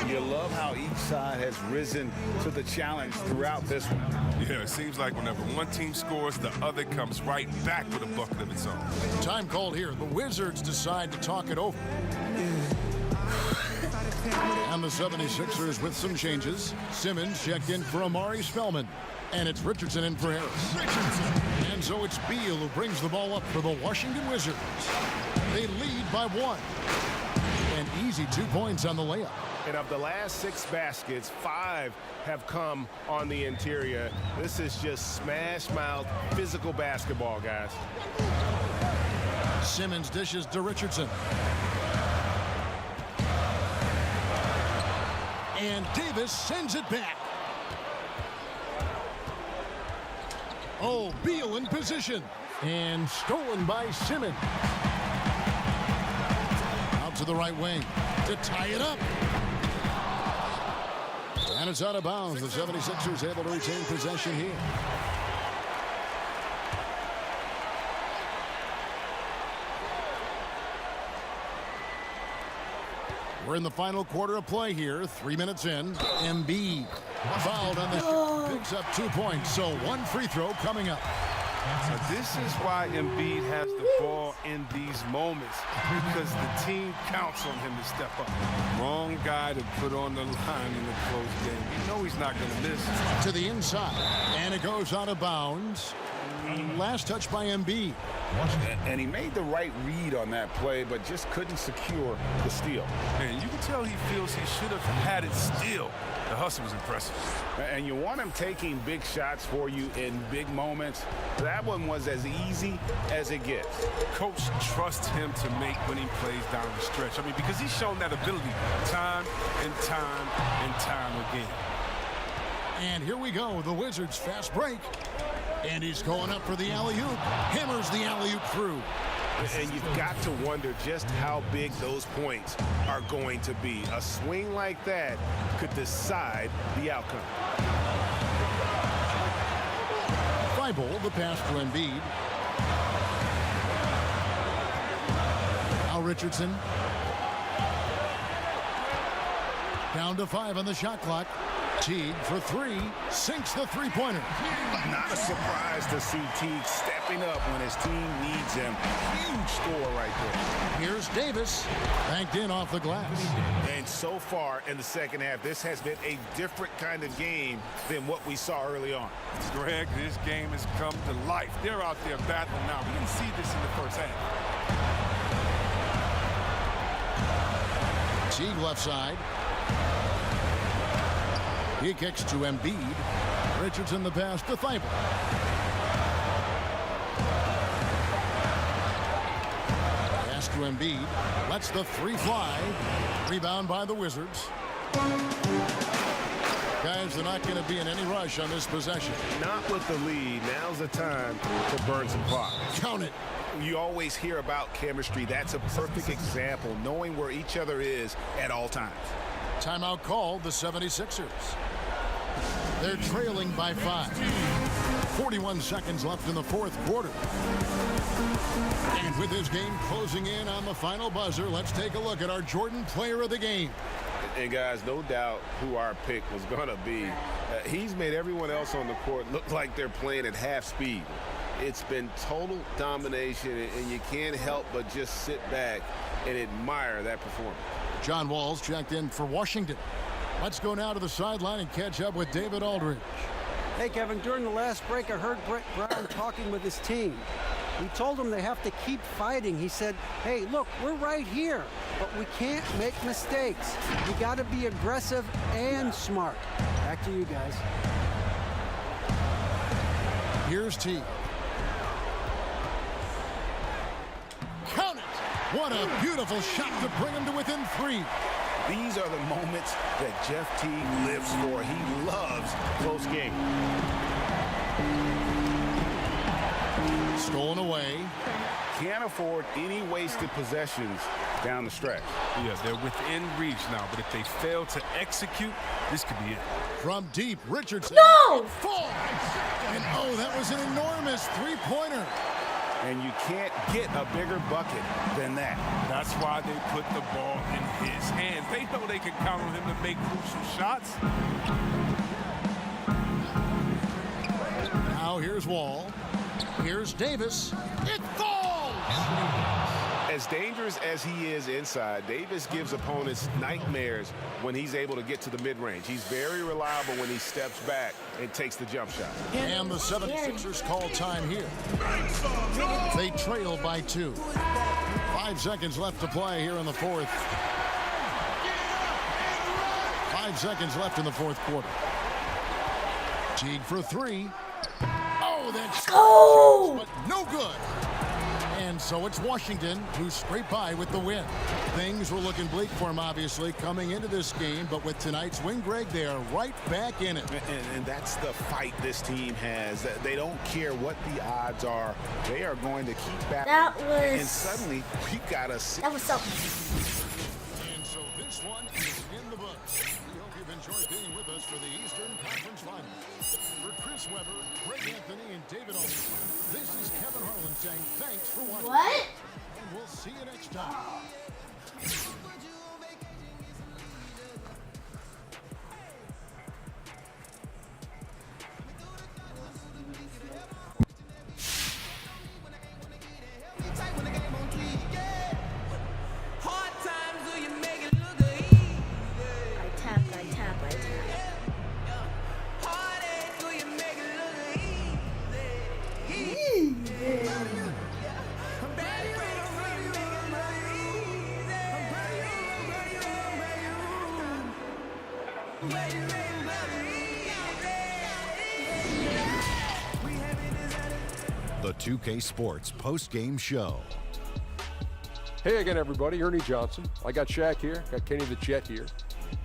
You love how each side has risen to the challenge throughout this one. Yeah, it seems like whenever one team scores, the other comes right back with a bucket of its own. Time called here. The Wizards decide to talk it over. And the 76ers with some changes. Simmons checked in for Amari Spellman. And it's Richardson in for Harris. And so it's Beal who brings the ball up for the Washington Wizards. They lead by 1. An easy 2 points on the layup. And of the last 6 baskets, 5 have come on the interior. This is just smash-mouth physical basketball, guys. Simmons dishes to Richardson. And Davis sends it back. Oh, Beal in position. And stolen by Simmons. Out to the right wing to tie it up. And it's out of bounds. The 76ers able to retain possession here. We're in the final quarter of play here. 3 minutes in. Embiid fouled on the shot. Picks up 2 points. So one free throw coming up. So this is why Embiid has the ball in these moments, because the team counts on him to step up. Wrong guy to put on the line in the close game. You know he's not going to miss. To the inside, and it goes out of bounds. Last touch by Embiid. And he made the right read on that play, but just couldn't secure the steal. And you can tell he feels he should have had it still. The hustle was impressive. And you want him taking big shots for you in big moments. That one was as easy as it gets. Coach trusts him to make winning plays down the stretch. I mean, because he's shown that ability time and time and time again. And here we go, the Wizards fast break. And he's going up for the alley-oop. Hammers the alley-oop through. And you've got to wonder just how big those points are going to be. A swing like that could decide the outcome. Thibault, the pass to Embiid. Now Richardson. Down to 5 on the shot clock. Teague for 3, sinks the three-pointer. Not a surprise to see Teague stepping up when his team needs him. Huge score right there. Here's Davis, banked in off the glass. And so far in the second half, this has been a different kind of game than what we saw early on. Greg, this game has come to life. They're out there battling now. We didn't see this in the first half. Teague left side. He kicks to Embiid. Richardson the pass to Thibault. Pass to Embiid. Lets the 3 fly. Rebound by the Wizards. Guys, they're not going to be in any rush on this possession. Not with the lead. Now's the time to burn some clock. Count it. You always hear about chemistry. That's a perfect example, knowing where each other is at all times. Timeout called, the 76ers. They're trailing by 5. 41 seconds left in the fourth quarter. And with this game closing in on the final buzzer, let's take a look at our Jordan Player of the Game. And guys, no doubt who our pick was going to be. He's made everyone else on the court look like they're playing at half speed. It's been total domination, and you can't help but just sit back and admire that performance. John Wall's checked in for Washington. Let's go now to the sideline and catch up with David Aldridge. Hey, Kevin, during the last break, I heard Brett Brown talking with his team. He told them they have to keep fighting. He said, hey, look, we're right here, but we can't make mistakes. We got to be aggressive and smart. Back to you guys. Here's T. Count it! What a beautiful shot to bring him to within 3. These are the moments that Jeff Teague lives for. He loves close game. Stolen away. Can't afford any wasted possessions down the stretch. Yeah, they're within reach now, but if they fail to execute, this could be it. From deep, Richardson. No! Falls. And oh, that was an enormous 3-pointer. And you can't get a bigger bucket than that. That's why they put the ball in his hands. They know they can count on him to make crucial shots. Now here's Wall. Here's Davis. It falls! As dangerous as he is inside, Davis gives opponents nightmares when he's able to get to the mid-range. He's very reliable when he steps back and takes the jump shot. And the 76ers call time here. They trail by 2. 5 seconds left to play here in the fourth. 5 seconds left in the fourth quarter. Teague for 3. Oh, that's but no good. And so it's Washington who scraped by with the win. Things were looking bleak for him, obviously, coming into this game, but with tonight's win, Greg, they are right back in it. And that's the fight this team has. They don't care what the odds are. They are going to keep back. And suddenly, we got a... That was something. And so this one is in the books. We hope you've enjoyed being with us for the Eastern Conference Finals. For Chris Webber, Greg Anthony, and David Olson, this is Kevin Harlan saying thanks for watching. What? And we'll see you next time. The 2K Sports post-game show. Hey again, everybody. Ernie Johnson. I got Shaq here. Got Kenny the Jet here.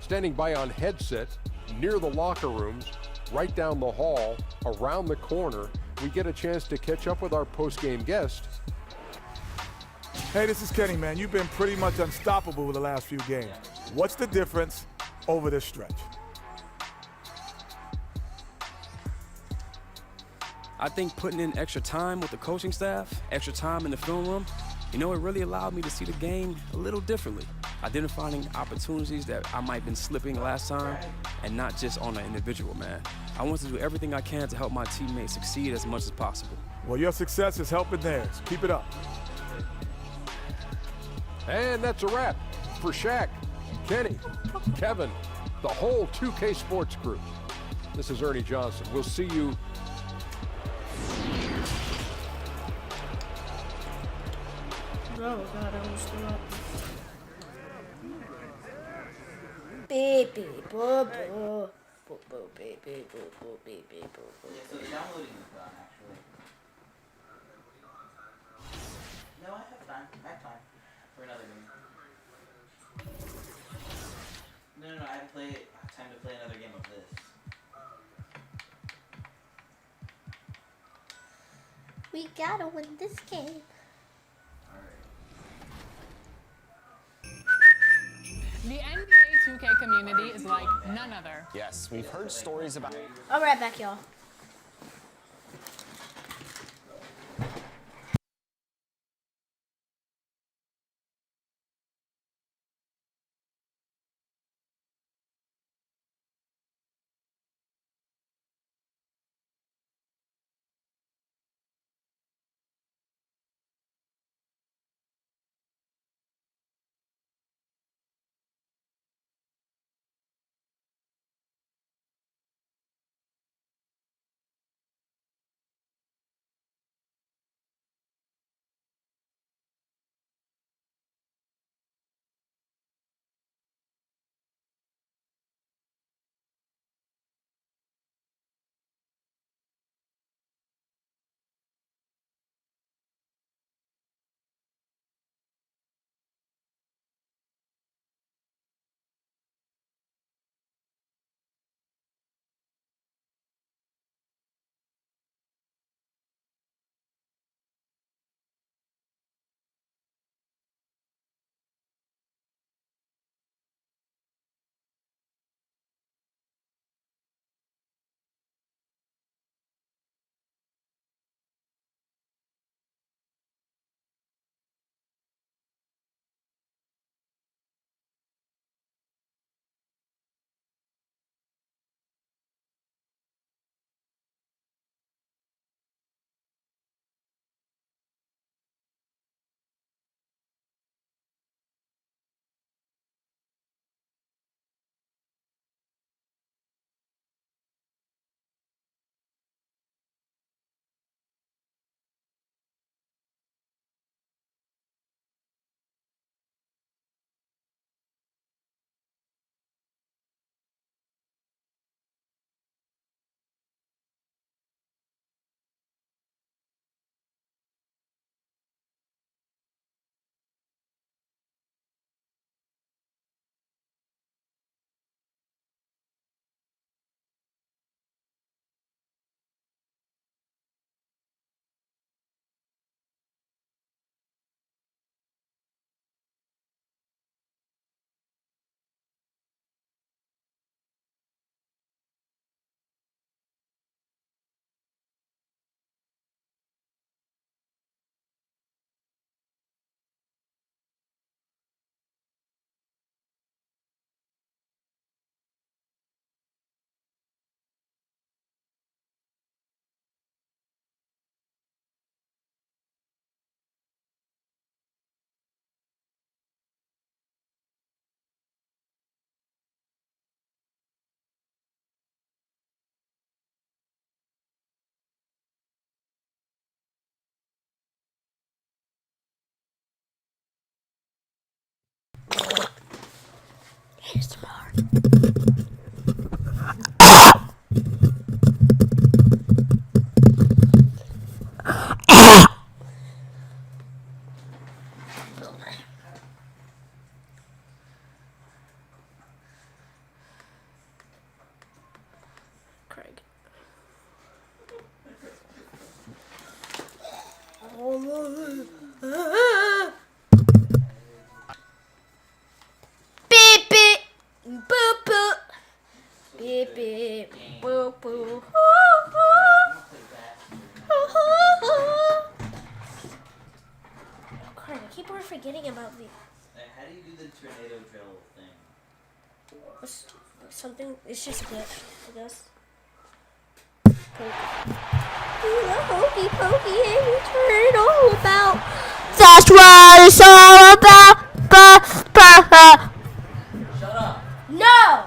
Standing by on headset near the locker rooms, right down the hall, around the corner. We get a chance to catch up with our post-game guest. Hey, this is Kenny, man. You've been pretty much unstoppable with the last few games. What's the difference over this stretch? I think putting in extra time with the coaching staff, extra time in the film room, it really allowed me to see the game a little differently, identifying opportunities that I might have been slipping last time, and not just on an individual, man. I want to do everything I can to help my teammates succeed as much as possible. Well, your success is helping theirs. Keep it up. And that's a wrap for Shaq, Kenny, Kevin, the whole 2K Sports crew. This is Ernie Johnson. We'll see you. Oh God, I almost threw up. Beep beep boo boo. Boo boo beep beep boo boo beep beep boo boo. Yeah, so the downloading is done actually. No, I have time. I have time for another game. No, I have time to play another game of this. We gotta win this game. The NBA 2K community is like none other. Yes, we've heard stories about... I'll be right back, y'all. Craig. Beep beep, boop boop, beep beep, boop boop. Craig, I keep on forgetting about the. How do you do the tornado drill thing? Something. It's just a glitch, I guess. Hokey pokey and you turn it all about. That's what it's all about. Shut up. No!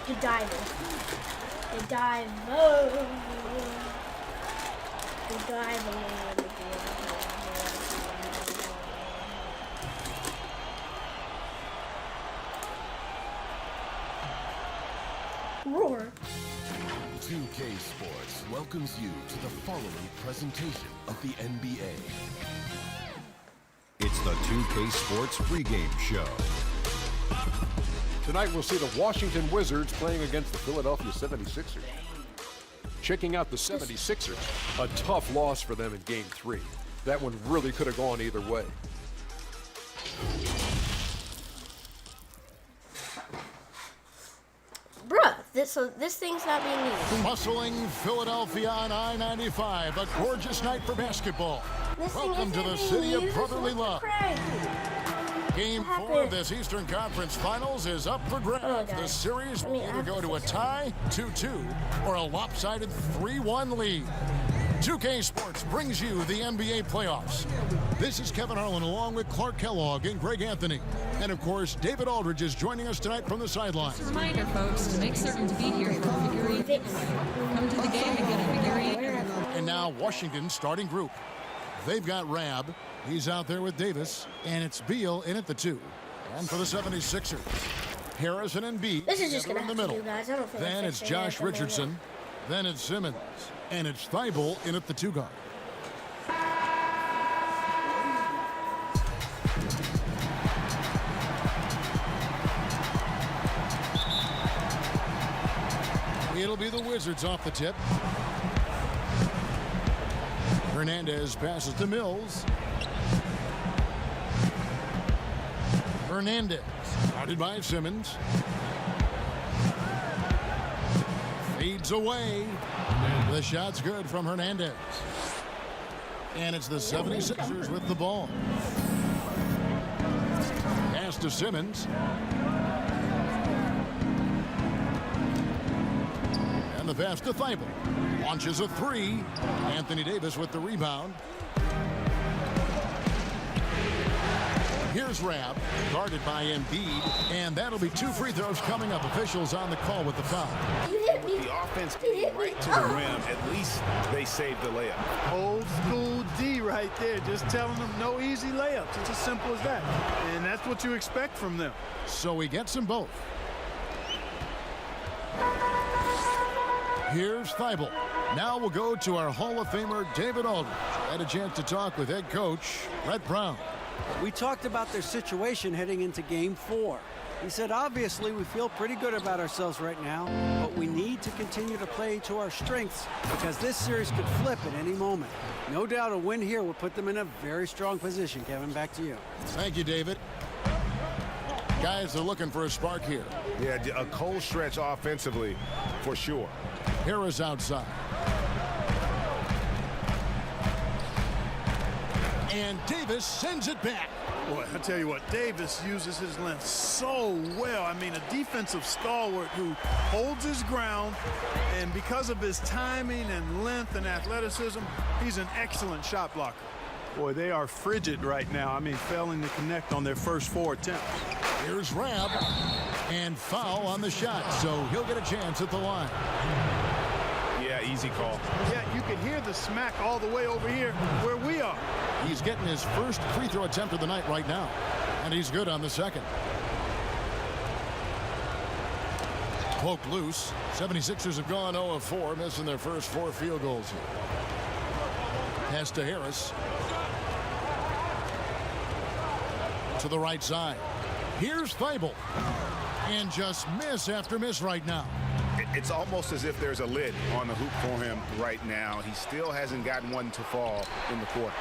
You're diving. You're diving. You're diving. Roar. 2K Sports welcomes you to the following presentation of the NBA. It's the 2K Sports pregame show. Tonight we'll see the Washington Wizards playing against the Philadelphia 76ers. Checking out the 76ers, a tough loss for them in Game 3. That one really could have gone either way. Bruh, this thing's not being used. Bustling Philadelphia on I-95, a gorgeous night for basketball. Welcome to the city of brotherly love. Game 4 of this Eastern Conference Finals is up for grabs. The series will either go to a tie, 2-2, or a lopsided 3-1 lead. 2K Sports brings you the NBA playoffs. This is Kevin Harlan along with Clark Kellogg and Greg Anthony. And of course, David Aldridge is joining us tonight from the sidelines. Just a reminder, folks, to make certain to be here for a figure eight. Come to the game and get a figure eight. And now Washington's starting group. They've got Rab. He's out there with Davis. And it's Beal in at the 2. And for the 76ers, Harrison and Embiid This is just gonna in the have to middle. do, guys. I don't think Then it's Josh Richardson. Then it's Simmons. And it's Thibault in at the 2 guard. It'll be the Wizards off the tip. Hernandez passes to Mills. Hernandez, guarded by Simmons. Fades away. The shot's good from Hernandez. And it's the 76ers with the ball. Pass to Simmons. And the pass to Thibault. Launches a 3. Anthony Davis with the rebound. Here's Rab, guarded by Embiid, and that'll be 2 free throws coming up. Officials on the call with the foul. With the offense getting right to the rim, at least they saved the layup. Old school D right there, just telling them no easy layups. It's as simple as that. And that's what you expect from them. So he gets them both. Here's Thibault. Now we'll go to our Hall of Famer, David Aldridge. Had a chance to talk with head coach Brett Brown. We talked about their situation heading into Game 4. He said, obviously, we feel pretty good about ourselves right now, but we need to continue to play to our strengths because this series could flip at any moment. No doubt a win here will put them in a very strong position. Kevin, back to you. Thank you, David. Guys are looking for a spark here. Yeah, a cold stretch offensively, for sure. Harris outside. And Davis sends it back. Boy, I tell you what, Davis uses his length so well. I mean, a defensive stalwart who holds his ground, and because of his timing and length and athleticism, he's an excellent shot blocker. Boy, they are frigid right now. I mean, failing to connect on their first 4 attempts. Here's Rab, and foul on the shot, so he'll get a chance at the line. Yeah, easy call. Yeah, you can hear the smack all the way over here where we are. He's getting his first free throw attempt of the night right now, and he's good on the second. Poked loose. 76ers have gone 0 of 4, missing their first 4 field goals here. Pass to Harris. To the right side. Here's Thibault. And just miss after miss right now. It's almost as if there's a lid on the hoop for him right now. He still hasn't gotten one to fall in the court.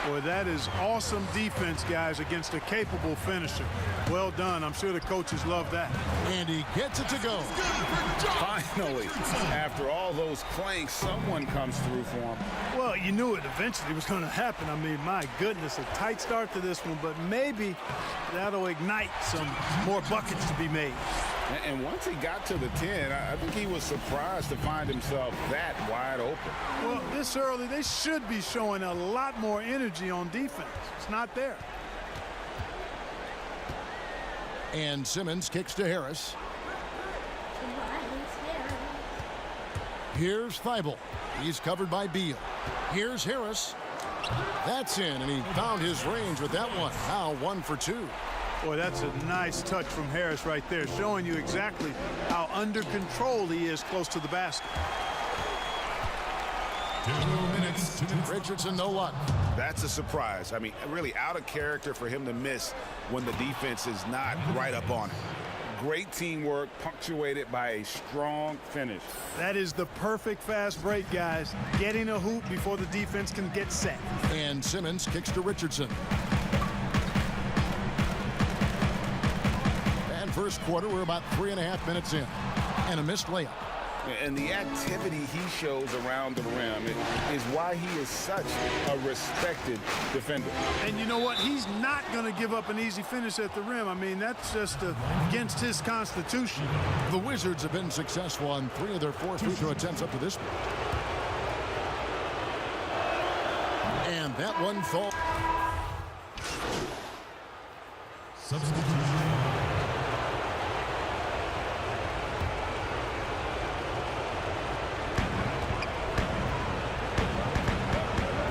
Boy, that is awesome defense, guys, against a capable finisher. Well done. I'm sure the coaches love that. And he gets it to go. Finally, after all those clanks, someone comes through for him. Well, you knew it eventually was going to happen. I mean, my goodness, a tight start to this one, but maybe that'll ignite some more buckets to be made. And once he got to the 10, I think he was surprised to find himself that wide open. Well, this early, they should be showing a lot more energy on defense. It's not there. And Simmons kicks to Harris. Here's Thibault. He's covered by Beal. Here's Harris. That's in, and he found his range with that one. Now 1 for 2. Boy, that's a nice touch from Harris right there, showing you exactly how under control he is close to the basket. 2 minutes. Richardson, no luck. That's a surprise. I mean, really out of character for him to miss when the defense is not right up on it. Great teamwork, punctuated by a strong finish. That is the perfect fast break, guys. Getting a hoop before the defense can get set. And Simmons kicks to Richardson. First quarter, we're about 3.5 minutes in, and a missed layup. And the activity he shows around the rim is why he is such a respected defender. And you know what? He's not going to give up an easy finish at the rim. I mean, that's just against his constitution. The Wizards have been successful on 3 of their 4 free throw attempts up to this point. And that one falls. Substitution.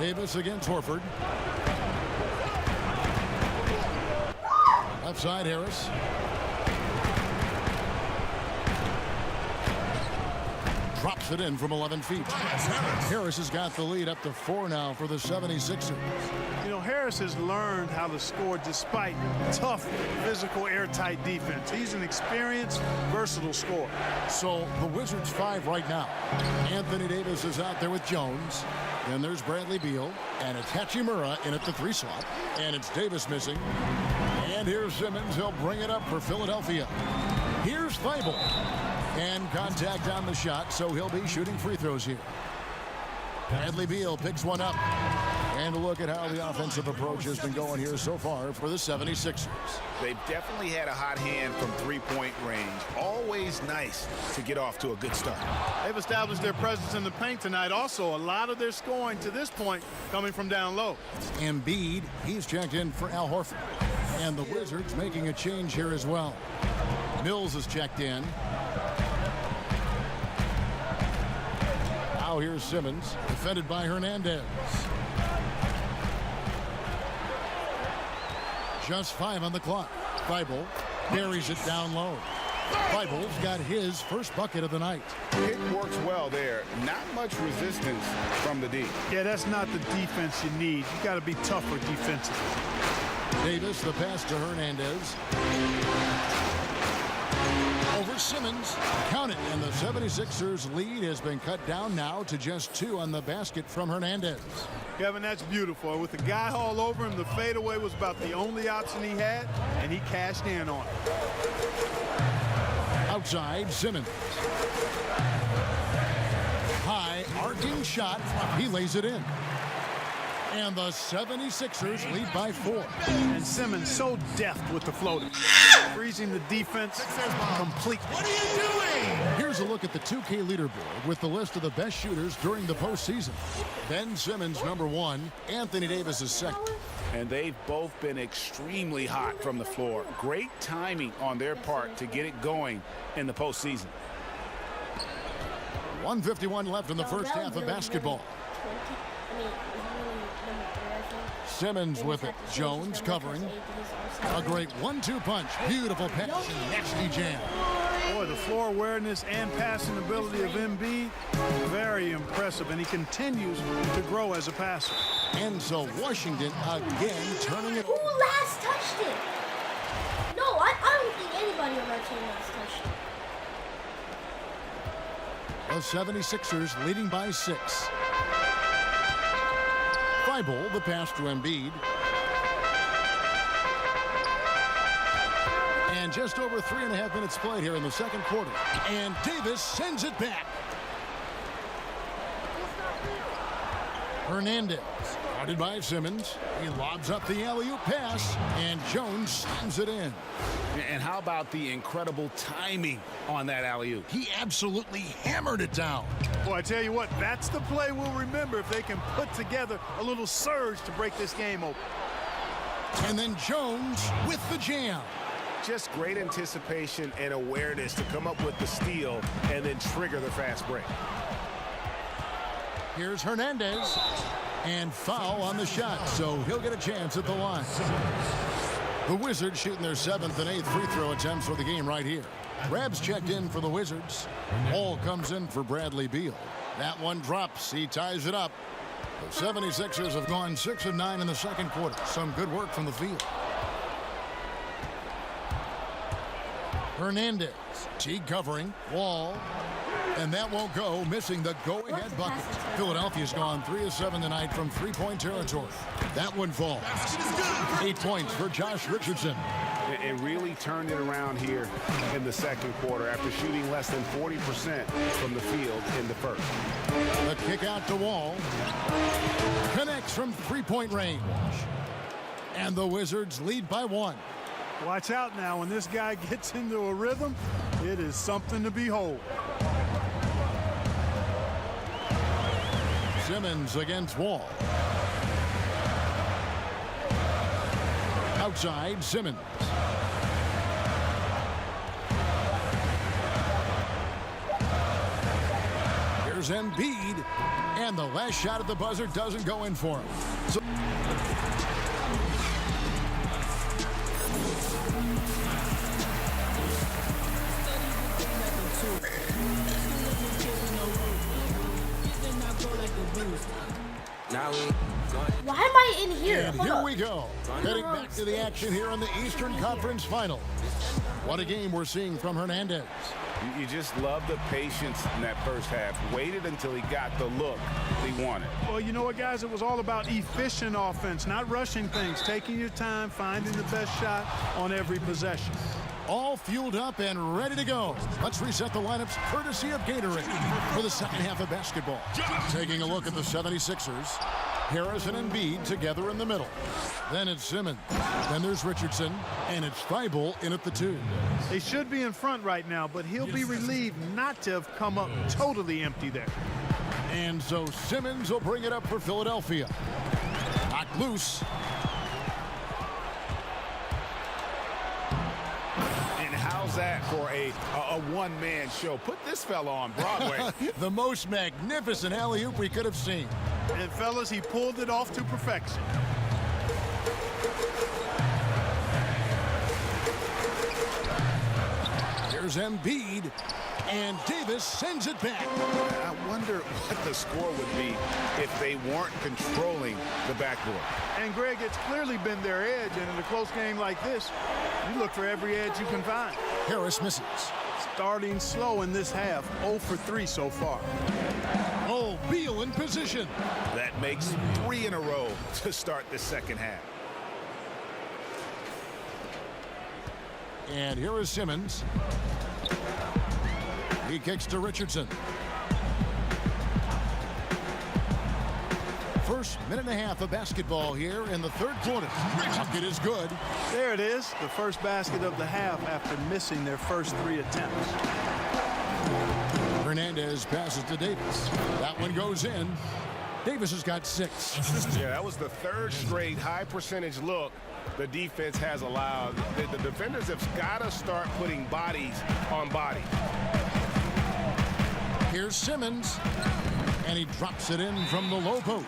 Davis against Horford. Left side, Harris. Drops it in from 11 feet. Harris has got the lead up to 4 now for the 76ers. You know, Harris has learned how to score despite tough, physical, airtight defense. He's an experienced, versatile scorer. So the Wizards 5 right now. Anthony Davis is out there with Jones. Then there's Bradley Beal, and it's Hachimura in at the 3 slot, and it's Davis missing. And here's Simmons. He'll bring it up for Philadelphia. Here's Thibault, and contact on the shot, so he'll be shooting free throws here. Bradley Beal picks one up. And a look at how the offensive approach has been going here so far for the 76ers. They've definitely had a hot hand from three-point range. Always nice to get off to a good start. They've established their presence in the paint tonight. Also, a lot of their scoring to this point coming from down low. Embiid, he's checked in for Al Horford. And the Wizards making a change here as well. Mills is checked in. Now here's Simmons, defended by Hernandez. Just 5 on the clock. Thibault buries it down low. Thibault's got his first bucket of the night. It works well there. Not much resistance from the D. Yeah, that's not the defense you need. You got to be tougher defensively. Davis, the pass to Hernandez. Over Simmons. Count it. And the 76ers lead has been cut down now to just 2 on the basket from Hernandez. Kevin, that's beautiful. With the guy all over him, the fadeaway was about the only option he had, and he cashed in on it. Outside, Simmons. High, arcing shot. He lays it in. And the 76ers lead by 4. And Simmons so deft with the floater. Freezing the defense completely. What are you doing? Here's a look at the 2K leaderboard with the list of the best shooters during the postseason. Ben Simmons, #1. Anthony Davis is second. And they've both been extremely hot from the floor. Great timing on their part to get it going in the postseason. 1:51 left in the first half of basketball. Simmons with it. Jones covering. A great 1-2 punch. Beautiful pass and nasty jam. Boy, the floor awareness and passing ability of Embiid, very impressive, and he continues to grow as a passer. And so Washington again turning it. Who last touched it? No, I don't think anybody on our team last touched it. The 76ers leading by 6. Fowllow, the pass to Embiid. And just over 3.5 minutes played here in the second quarter. And Davis sends it back. Hernandez, guarded by Simmons. He lobs up the alley-oop pass, and Jones slams it in. And how about the incredible timing on that alley-oop? He absolutely hammered it down. Boy, I tell you what, that's the play we'll remember if they can put together a little surge to break this game open. And then Jones with the jam. Just great anticipation and awareness to come up with the steal and then trigger the fast break. Here's Hernandez. And foul on the shot, so he'll get a chance at the line. The Wizards shooting their 7th and 8th free throw attempts for the game right here. Rabs checked in for the Wizards. Ball comes in for Bradley Beal. That one drops. He ties it up. The 76ers have gone 6 of 9 in the second quarter. Some good work from the field. Hernandez. Teague covering. Wall. And that won't go, missing the go-ahead bucket. Philadelphia's gone 3 of 7 tonight from three-point territory. That one falls. 8 points for Josh Richardson. It really turned it around here in the second quarter after shooting less than 40% from the field in the first. The kick out to Wall. Connects from three-point range. And the Wizards lead by 1. Watch out now. When this guy gets into a rhythm, it is something to behold. Simmons against Wall. Outside, Simmons. Here's Embiid. And the last shot at the buzzer doesn't go in for him. So why am I in here? And here we go. Heading back to the action here in the Eastern Conference Finals. What a game we're seeing from Hernandez. You just love the patience in that first half. Waited until he got the look he wanted. Well, you know what, guys? It was all about efficient offense, not rushing things, taking your time, finding the best shot on every possession. All fueled up and ready to go. Let's reset the lineups courtesy of Gatorade for the second half of basketball. Taking a look at the 76ers. Harris and Embiid together in the middle. Then it's Simmons. Then there's Richardson. And it's Fowllow in at the 2. They should be in front right now, but he'll be relieved not to have come up totally empty there. And so Simmons will bring it up for Philadelphia. Knocked loose. How's that for a one-man show? Put this fella on Broadway. The most magnificent alley-oop we could have seen. And fellas, he pulled it off to perfection. Here's Embiid, and Davis sends it back. I wonder what the score would be if they weren't controlling the backboard. And Greg, it's clearly been their edge, and in a close game like this, you look for every edge you can find. Harris misses. Starting slow in this half, 0 for 3 so far. Oh, Beal in position. That makes 3 in a row to start the second half. And here is Simmons. He kicks to Richardson. First minute and a half of basketball here in the third quarter. Bucket is good. There it is, the first basket of the half after missing their first 3 attempts. Hernandez passes to Davis. That one goes in. Davis has got 6. Yeah, that was the 3rd straight high percentage look the defense has allowed. The defenders have got to start putting bodies on bodies. Here's Here's Simmons. And he drops it in from the low post.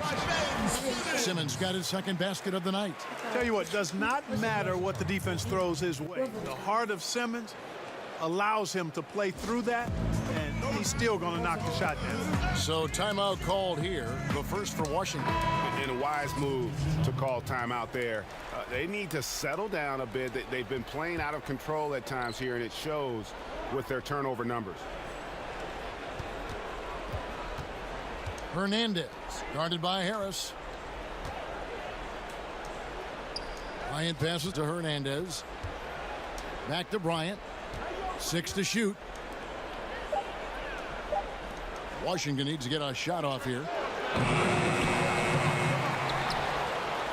Simmons got his second basket of the night. Tell you what, does not matter what the defense throws his way. The heart of Simmons allows him to play through that, and he's still going to knock the shot down. So timeout called here, the first for Washington. And a wise move to call timeout there. They need to settle down a bit. They've been playing out of control at times here, and it shows with their turnover numbers. Hernandez, guarded by Harris. Bryant passes to Hernandez. Back to Bryant. 6 to shoot. Washington needs to get a shot off here.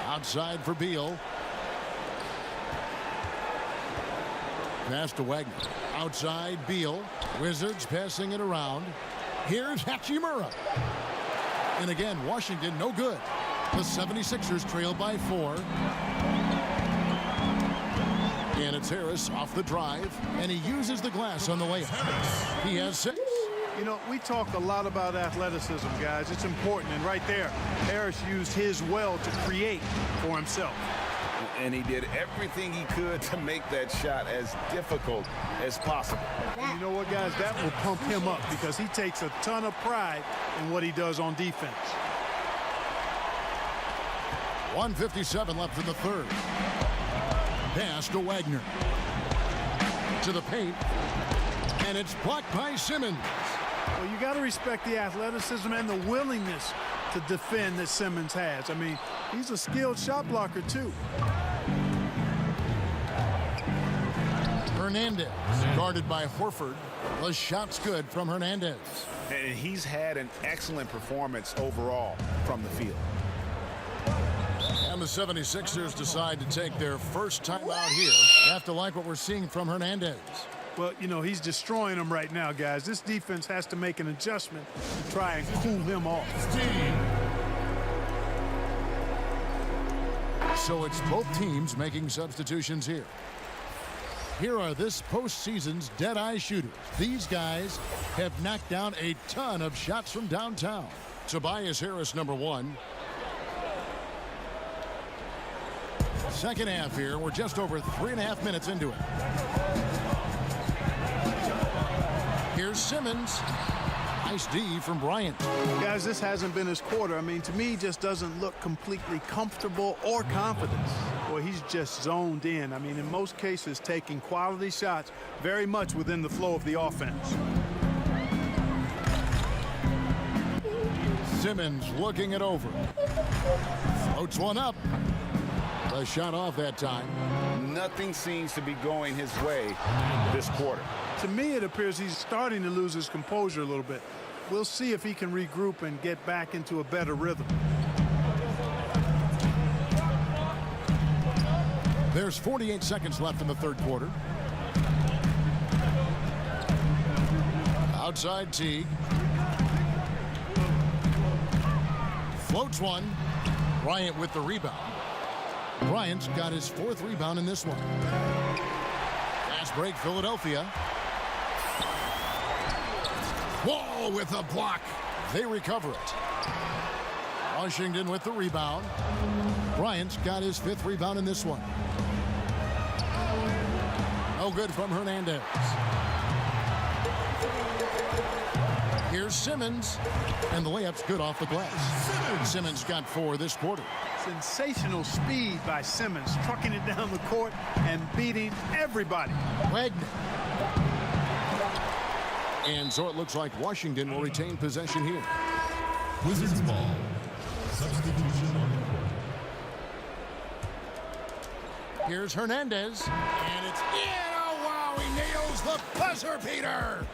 Outside for Beal. Pass to Wagner. Outside Beal. Wizards passing it around. Here's Hachimura. And again, Washington no good. The 76ers trail by 4. And it's Harris off the drive. And he uses the glass on the way. He has 6. You know, we talk a lot about athleticism, guys. It's important. And right there, Harris used his well to create for himself. And he did everything he could to make that shot as difficult as possible. And you know what, guys? That will pump him up because he takes a ton of pride in what he does on defense. 1:57 left in the third. Pass to Wagner. To the paint. And it's blocked by Simmons. Well, you got to respect the athleticism and the willingness to defend that Simmons has. I mean, he's a skilled shot blocker, too. Hernandez, guarded by Horford. The shot's good from Hernandez. And he's had an excellent performance overall from the field. And the 76ers decide to take their first time out here. You have to like what we're seeing from Hernandez. Well, you know, he's destroying them right now, guys. This defense has to make an adjustment to try and cool him off. So it's both teams making substitutions here. Here are this postseason's dead-eye shooters. These guys have knocked down a ton of shots from downtown. Tobias Harris, number 1. Second half here. We're just over 3.5 minutes into it. Here's Simmons. Nice D from Bryant. Guys, this hasn't been his quarter. I mean, to me, he just doesn't look completely comfortable or confident. Well, he's just zoned in. I mean, in most cases, taking quality shots very much within the flow of the offense. Simmons looking it over. Floats one up. The shot off that time. Nothing seems to be going his way this quarter. To me, it appears he's starting to lose his composure a little bit. We'll see if he can regroup and get back into a better rhythm. There's 48 seconds left in the third quarter. Outside Teague. Floats one. Bryant with the rebound. Bryant's got his 4th rebound in this one. Fast break, Philadelphia. Wall with a block. They recover it. Washington with the rebound. Bryant's got his 5th rebound in this one. No good from Hernandez. Here's Simmons. And the layup's good off the glass. Simmons got 4 this quarter. Sensational speed by Simmons, trucking it down the court and beating everybody. Wagner. And so it looks like Washington will retain possession here. Wizards ball. Substitution on the court. Here's Hernandez. And it's in. Oh, wow. He nails the buzzer beater.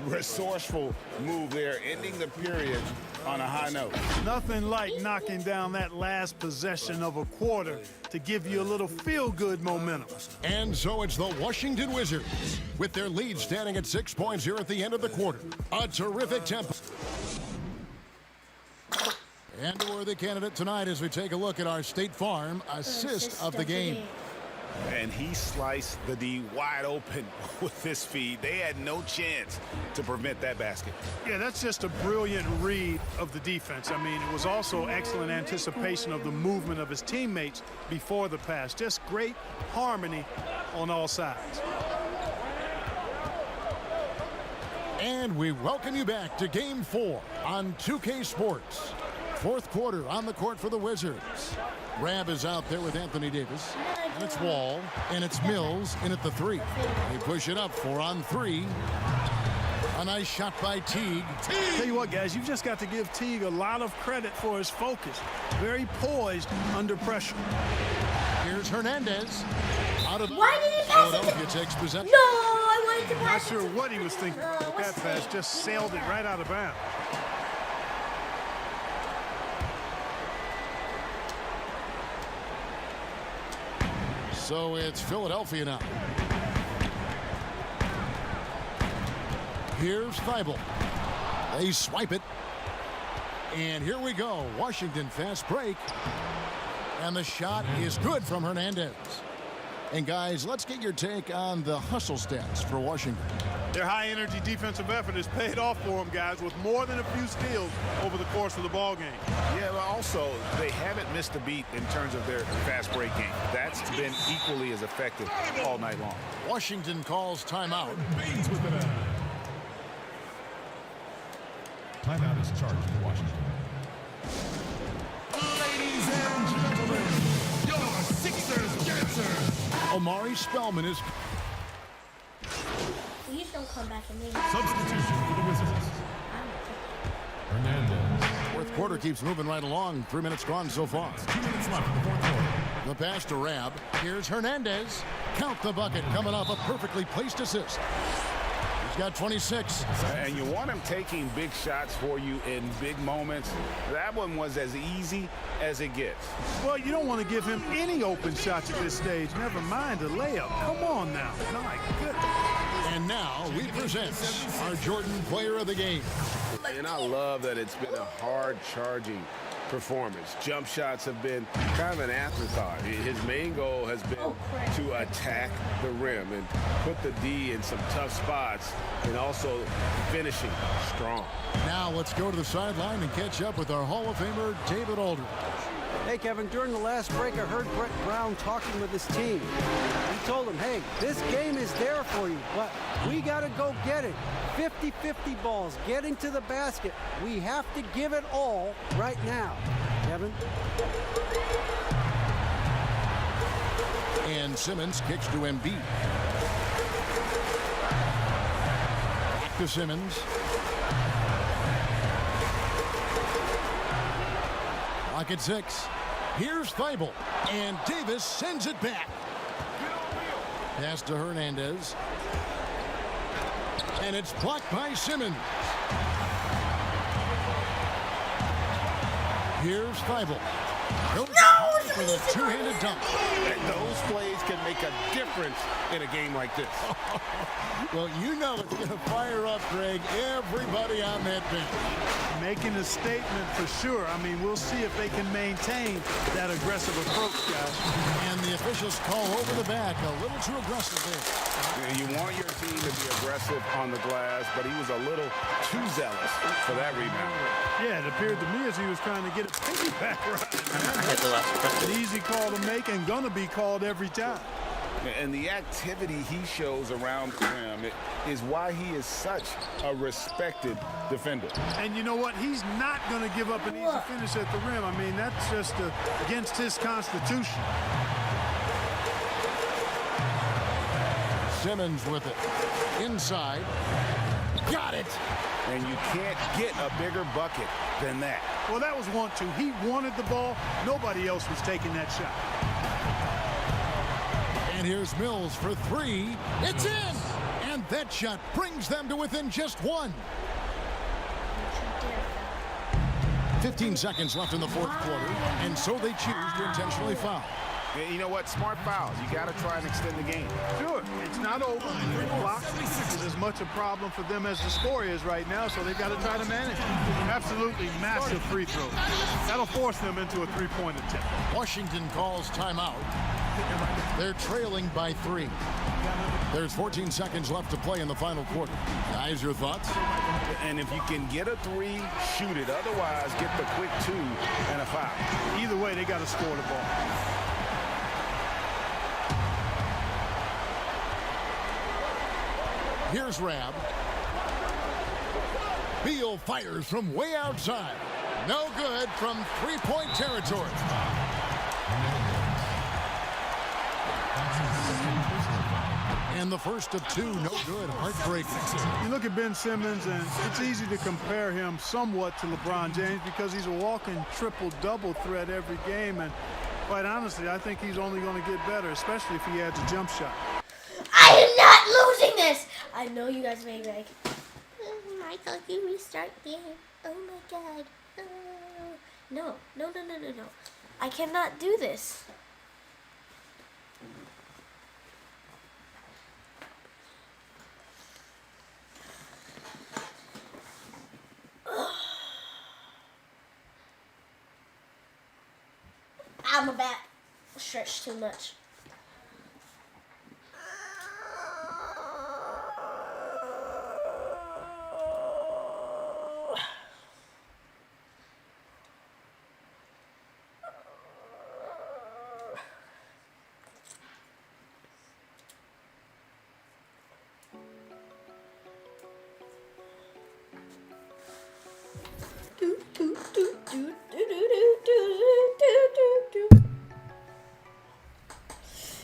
Resourceful move there, ending the period on a high note. Nothing like knocking down that last possession of a quarter to give you a little feel-good momentum. And so it's the Washington Wizards with their lead standing at 6 points here at the end of the quarter. A terrific tempo. And a worthy candidate tonight as we take a look at our State Farm assist of the game. And he sliced the D wide open with this feed. They had no chance to prevent that basket. Yeah, that's just a brilliant read of the defense. I mean, it was also excellent anticipation of the movement of his teammates before the pass. Just great harmony on all sides. And we welcome you back to Game 4 on 2K Sports. Fourth quarter on the court for the Wizards. Rab is out there with Anthony Davis. And it's Wall. And it's Mills in at the 3. They push it up 4-on-3. A nice shot by Teague. Tell you what, guys, you've just got to give Teague a lot of credit for his focus. Very poised under pressure. Here's Hernandez. Out of Why did he pass Philadelphia it? takes possession. No, I wanted to pass Not sure what he was thinking. That pass just sailed it right out of bounds. So it's Philadelphia now. Here's Thibault. They swipe it. And here we go. Washington fast break. And the shot is good from Hernandez. And guys, let's get your take on the hustle stats for Washington. Their high-energy defensive effort has paid off for them, guys, with more than a few steals over the course of the ball game. Yeah, but also they haven't missed a beat in terms of their fast break game. That's been equally as effective all night long. Washington calls timeout. Timeout is charged for Washington. Ladies and gentlemen, your Sixers dancer. Omari Spellman is... Please don't come back and leave. Substitution for the Wizards. Hernandez. Fourth quarter keeps moving right along. 3 minutes gone so far. 2 minutes left in the fourth quarter. The pass to Rab. Here's Hernandez. Count the bucket coming off a perfectly placed assist. He's got 26. And you want him taking big shots for you in big moments. That one was as easy as it gets. Well, you don't want to give him any open shots at this stage. Never mind a layup. Come on now. My goodness. And now we present our Jordan Player of the Game. And I love that it's been a hard-charging performance. Jump shots have been kind of an afterthought. His main goal has been to attack the rim and put the D in some tough spots and also finishing strong. Now let's go to the sideline and catch up with our Hall of Famer, David Aldridge. Hey, Kevin, during the last break, I heard Brett Brown talking with his team. He told them, hey, this game is there for you, but we got to go get it. 50-50 balls, getting to the basket. We have to give it all right now. Kevin? And Simmons kicks to Embiid. Back to Simmons. Clock at 6. Here's Thibault. And Davis sends it back. Pass to Hernandez. And it's blocked by Simmons. Here's Fowllow. For the two-handed dunk. And those plays can make a difference in a game like this. Well, you know it's going to fire up, Greg, everybody on that bench. Making a statement for sure. I mean, we'll see if they can maintain that aggressive approach, guys. And the officials call over the back. A little too aggressive there. You want your team to be aggressive on the glass, but he was a little too zealous for that rebound. Yeah, it appeared to me as he was trying to get a piggyback right. Hit the last An easy call to make and gonna be called every time. And the activity he shows around the rim is why he is such a respected defender. And you know what? He's not going to give up an easy finish at the rim. I mean, that's just against his constitution. Simmons with it. Inside. Got it. And you can't get a bigger bucket than that. Well, that was 1-2. He wanted the ball. Nobody else was taking that shot. And here's Mills for 3. It's in! And that shot brings them to within just 1. 15 seconds left in the fourth quarter, and so they choose to intentionally foul. And you know what? Smart fouls. You got to try and extend the game. Sure, it's not over. 3 blocks is as much a problem for them as the score is right now, so they've got to try to manage it. Absolutely massive free throw. That'll force them into a three-point attempt. Washington calls timeout. They're trailing by 3. There's 14 seconds left to play in the final quarter. Guys, your thoughts? And if you can get a 3, shoot it. Otherwise, get the quick 2 and a foul. Either way, they got to score the ball. Here's Rab. Beal fires from way outside. No good from three-point territory. And the first of 2, no good, heartbreaking. You look at Ben Simmons, and it's easy to compare him somewhat to LeBron James because he's a walking triple-double threat every game. And quite honestly, I think he's only going to get better, especially if he adds a jump shot. I am not losing this! I know you guys may be like, oh, Michael, you restart the game. Oh my God. Oh. No. I cannot do this. My back stretched too much.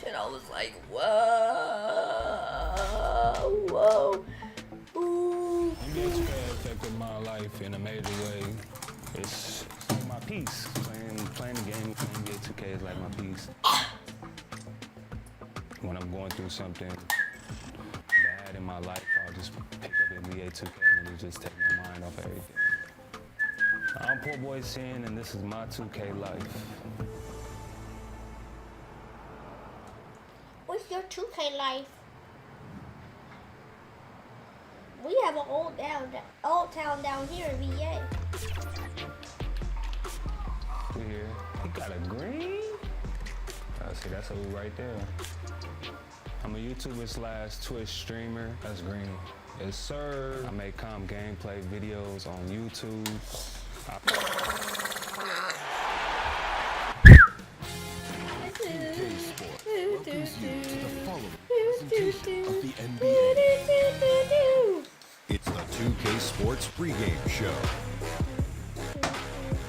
And I was like, whoa. Ooh. NBA 2K affected my life in a major way. It's like my peace. Playing the game, playing NBA 2K is like my peace. When I'm going through something bad in my life, I'll just pick up NBA 2K and it'll just take my mind off everything. I'm Poor Boy Sin, and this is my 2K life. What's your 2K life? We have an old town down here in VA. We here. He got a green? See, that's a right there. I'm a YouTuber / Twitch streamer. That's green. Yes, sir. I make calm gameplay videos on YouTube. Welcomes you to the following presentation of the NBA. It's the 2K Sports pregame show.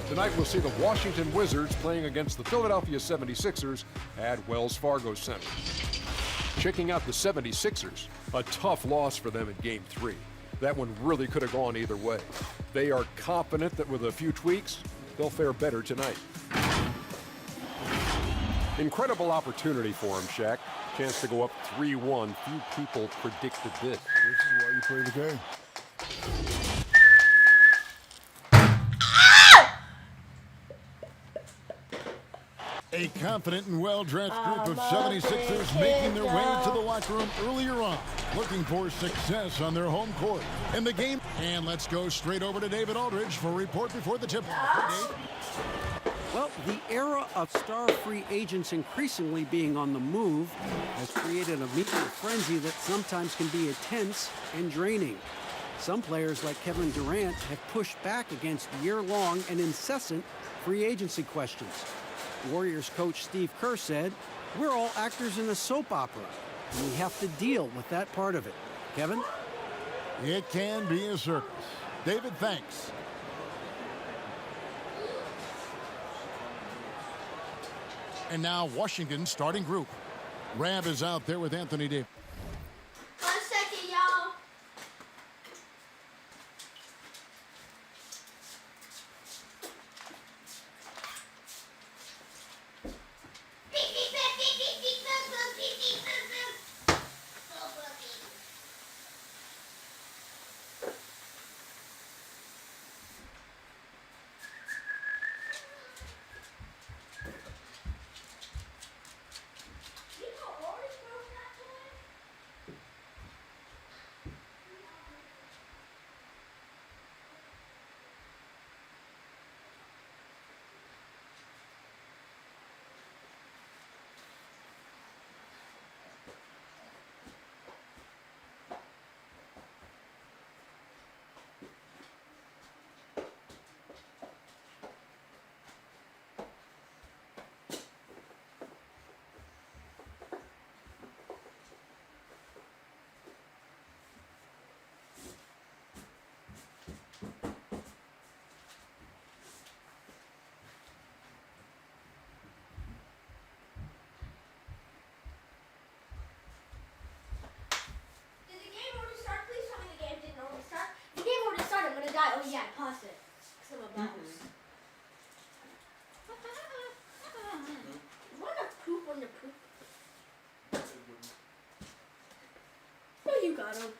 Tonight we'll see the Washington Wizards playing against the Philadelphia 76ers at Wells Fargo Center. Checking out the 76ers, a tough loss for them in Game 3. That one really could have gone either way. They are confident that with a few tweaks, they'll fare better tonight. Incredible opportunity for him, Shaq. Chance to go up 3-1. Few people predicted this. This is why you play the game. A confident and well-dressed group of 76ers making their way to the locker room earlier on, looking for success on their home court in the game. And let's go straight over to David Aldridge for a report before the tip-off. Well, the era of star free agents increasingly being on the move has created a media frenzy that sometimes can be intense and draining. Some players like Kevin Durant have pushed back against year-long and incessant free agency questions. Warriors coach Steve Kerr said, "We're all actors in a soap opera, and we have to deal with that part of it." Kevin? It can be a circus. David, thanks. And now Washington's starting group. Rab is out there with Anthony Davis. 1 second, y'all. toss it. Because I'm a boss. You want to poop on the poop? No, you got him.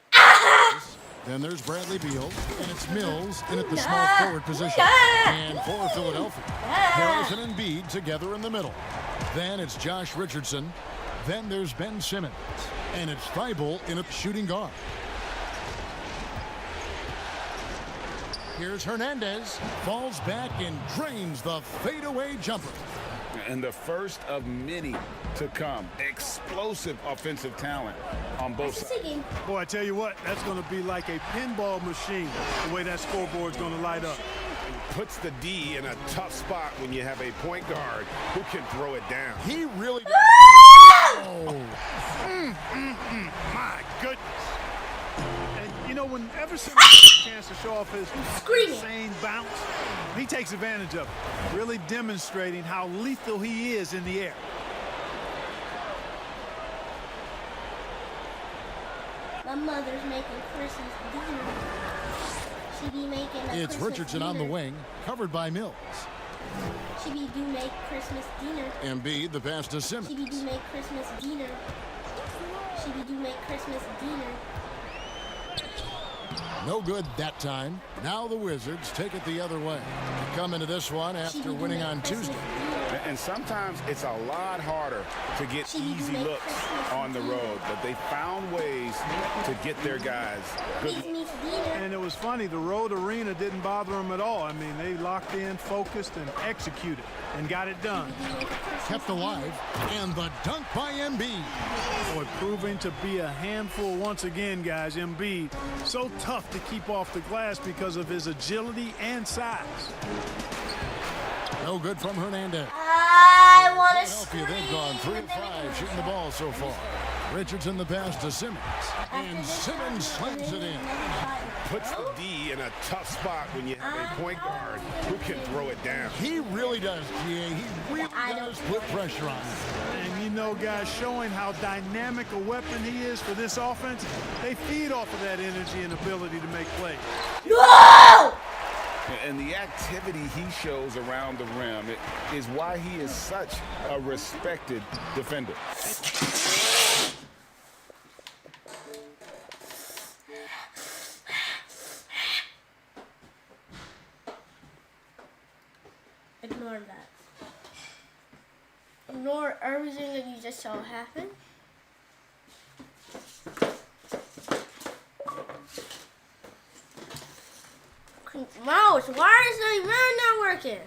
Then there's Bradley Beal, and it's Mills in at the small forward position. And for Philadelphia, Harrison and Embiid together in the middle. Then it's Josh Richardson. Then there's Ben Simmons. And it's Thibault in a shooting guard. Here's Hernandez. Falls back and drains the fadeaway jumper. And the first of many to come. Explosive offensive talent on both sides. Boy, I tell you what, that's going to be like a pinball machine, the way that scoreboard's going to light up. Puts the D in a tough spot when you have a point guard who can throw it down. He really does. Oh. My goodness. And, you know, whenever somebody gets a chance to show off his insane bounce, he takes advantage of it, really demonstrating how lethal he is in the air. My mother's making Christmas dinner. She be making a It's Christmas Richardson dinner. on the wing, covered by Mills. She be do make Christmas dinner. Embiid, the pass to Simmons. She be do make Christmas dinner. She be do make Christmas dinner. No good that time. Now the Wizards take it the other way. They come into this one after winning on Tuesday. And sometimes it's a lot harder to get easy looks on the road, but they found ways to get their guys good. And it was funny, the road arena didn't bother them at all. I mean, they locked in, focused, and executed, and got it done. Kept alive, and the dunk by Embiid. Boy, proving to be a handful once again, guys. Embiid, so tough to keep off the glass because of his agility and size. No good from Hernandez. I want to Philadelphia, they've gone 3 of 5 shooting the ball so far. Richardson the pass to Simmons. And Simmons slams it in. Puts the D in a tough spot when you have a point guard who can throw it down. He really does, GA. He really does put pressure on him. And you know, guys, showing how dynamic a weapon he is for this offense, they feed off of that energy and ability to make plays. No! And the activity he shows around the rim is why he is such a respected defender. Ignore that. Ignore everything that you just saw happen. Mouse, why is the mouse not working?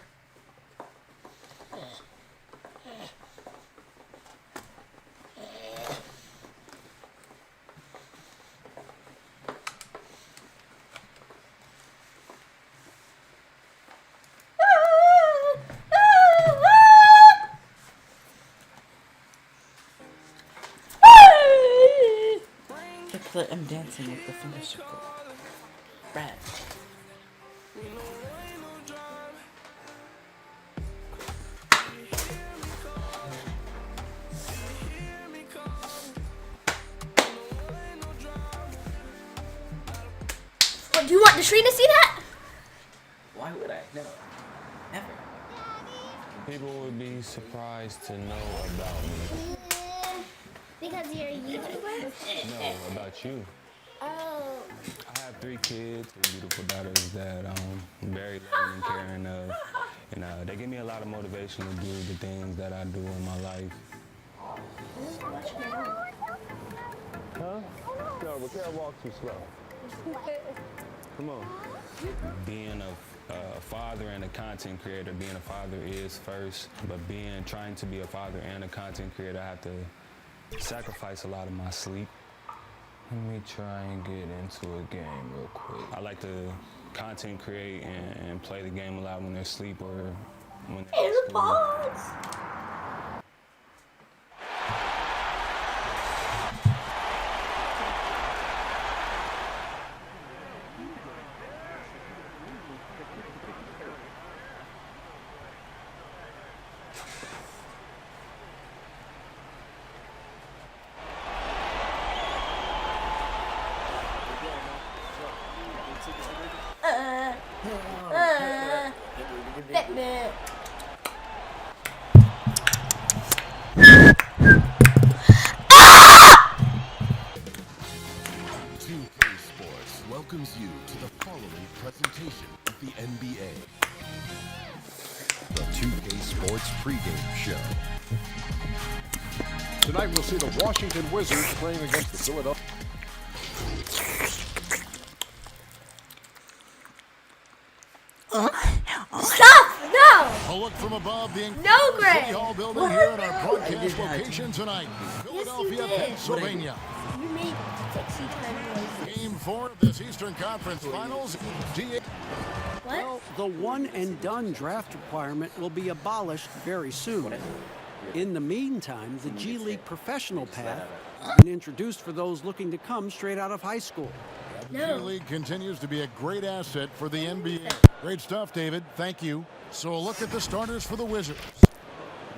Look, I'm dancing with the finger circle. Brad. Do you want the screen to see that? Why would I? No. Never. People would be surprised to know about me. Because you're a YouTuber? No, about you. Oh. I have 3 kids, 2 beautiful daughters that I'm very loving and caring of. And they give me a lot of motivation to do the things that I do in my life. Huh? No, but can't walk too slow. Come on. Being a father and a content creator, being a father is first, but trying to be a father and a content creator, I have to sacrifice a lot of my sleep. Let me try and get into a game real quick. I like to content create and play the game a lot when they're asleep or when they're at school. Batman. Welcomes you to the following presentation of the NBA. The 2K Sports pregame show. Tonight we'll see the Washington Wizards playing against the Philadelphia. Stop! No! A look from above the No, Greg! City Hall building here at our broadcast location tonight. Philadelphia, Pennsylvania. You made sexy time noises. Game 4 of this Eastern Conference Finals. Well, the one-and-done draft requirement will be abolished very soon. In the meantime, the G League professional path has been introduced for those looking to come straight out of high school. The G League continues to be a great asset for the NBA. Great stuff, David. Thank you. So a look at the starters for the Wizards.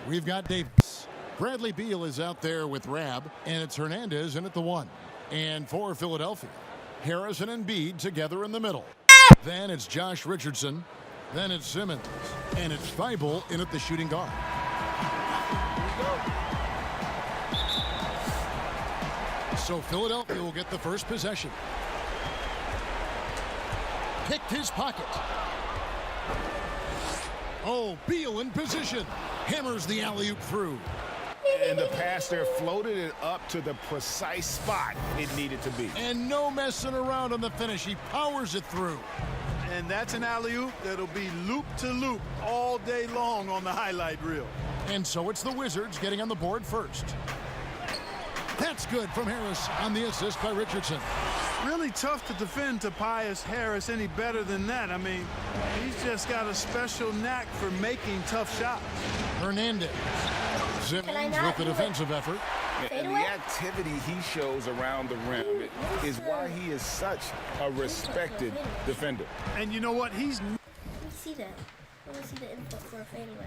We've got Davis. Bradley Beal is out there with Rab, and it's Hernandez in at the 1. And for Philadelphia, Harrison and Embiid together in the middle. Then it's Josh Richardson. Then it's Simmons. And it's Thibault in at the shooting guard. So Philadelphia will get the first possession. Picked his pocket. Oh, Beal in position. Hammers the alley-oop through. And the pass there floated it up to the precise spot it needed to be. And no messing around on the finish. He powers it through. And that's an alley-oop that'll be loop to loop all day long on the highlight reel. And so it's the Wizards getting on the board first. That's good from Harris on the assist by Richardson. Really tough to defend Tobias Harris any better than that. I mean, he's just got a special knack for making tough shots. Hernandez. Simmons with the defensive effort. And the activity he shows around the rim is why he is such a respected defender. And you know what? Let me see that. I want to see the input for a fadeaway.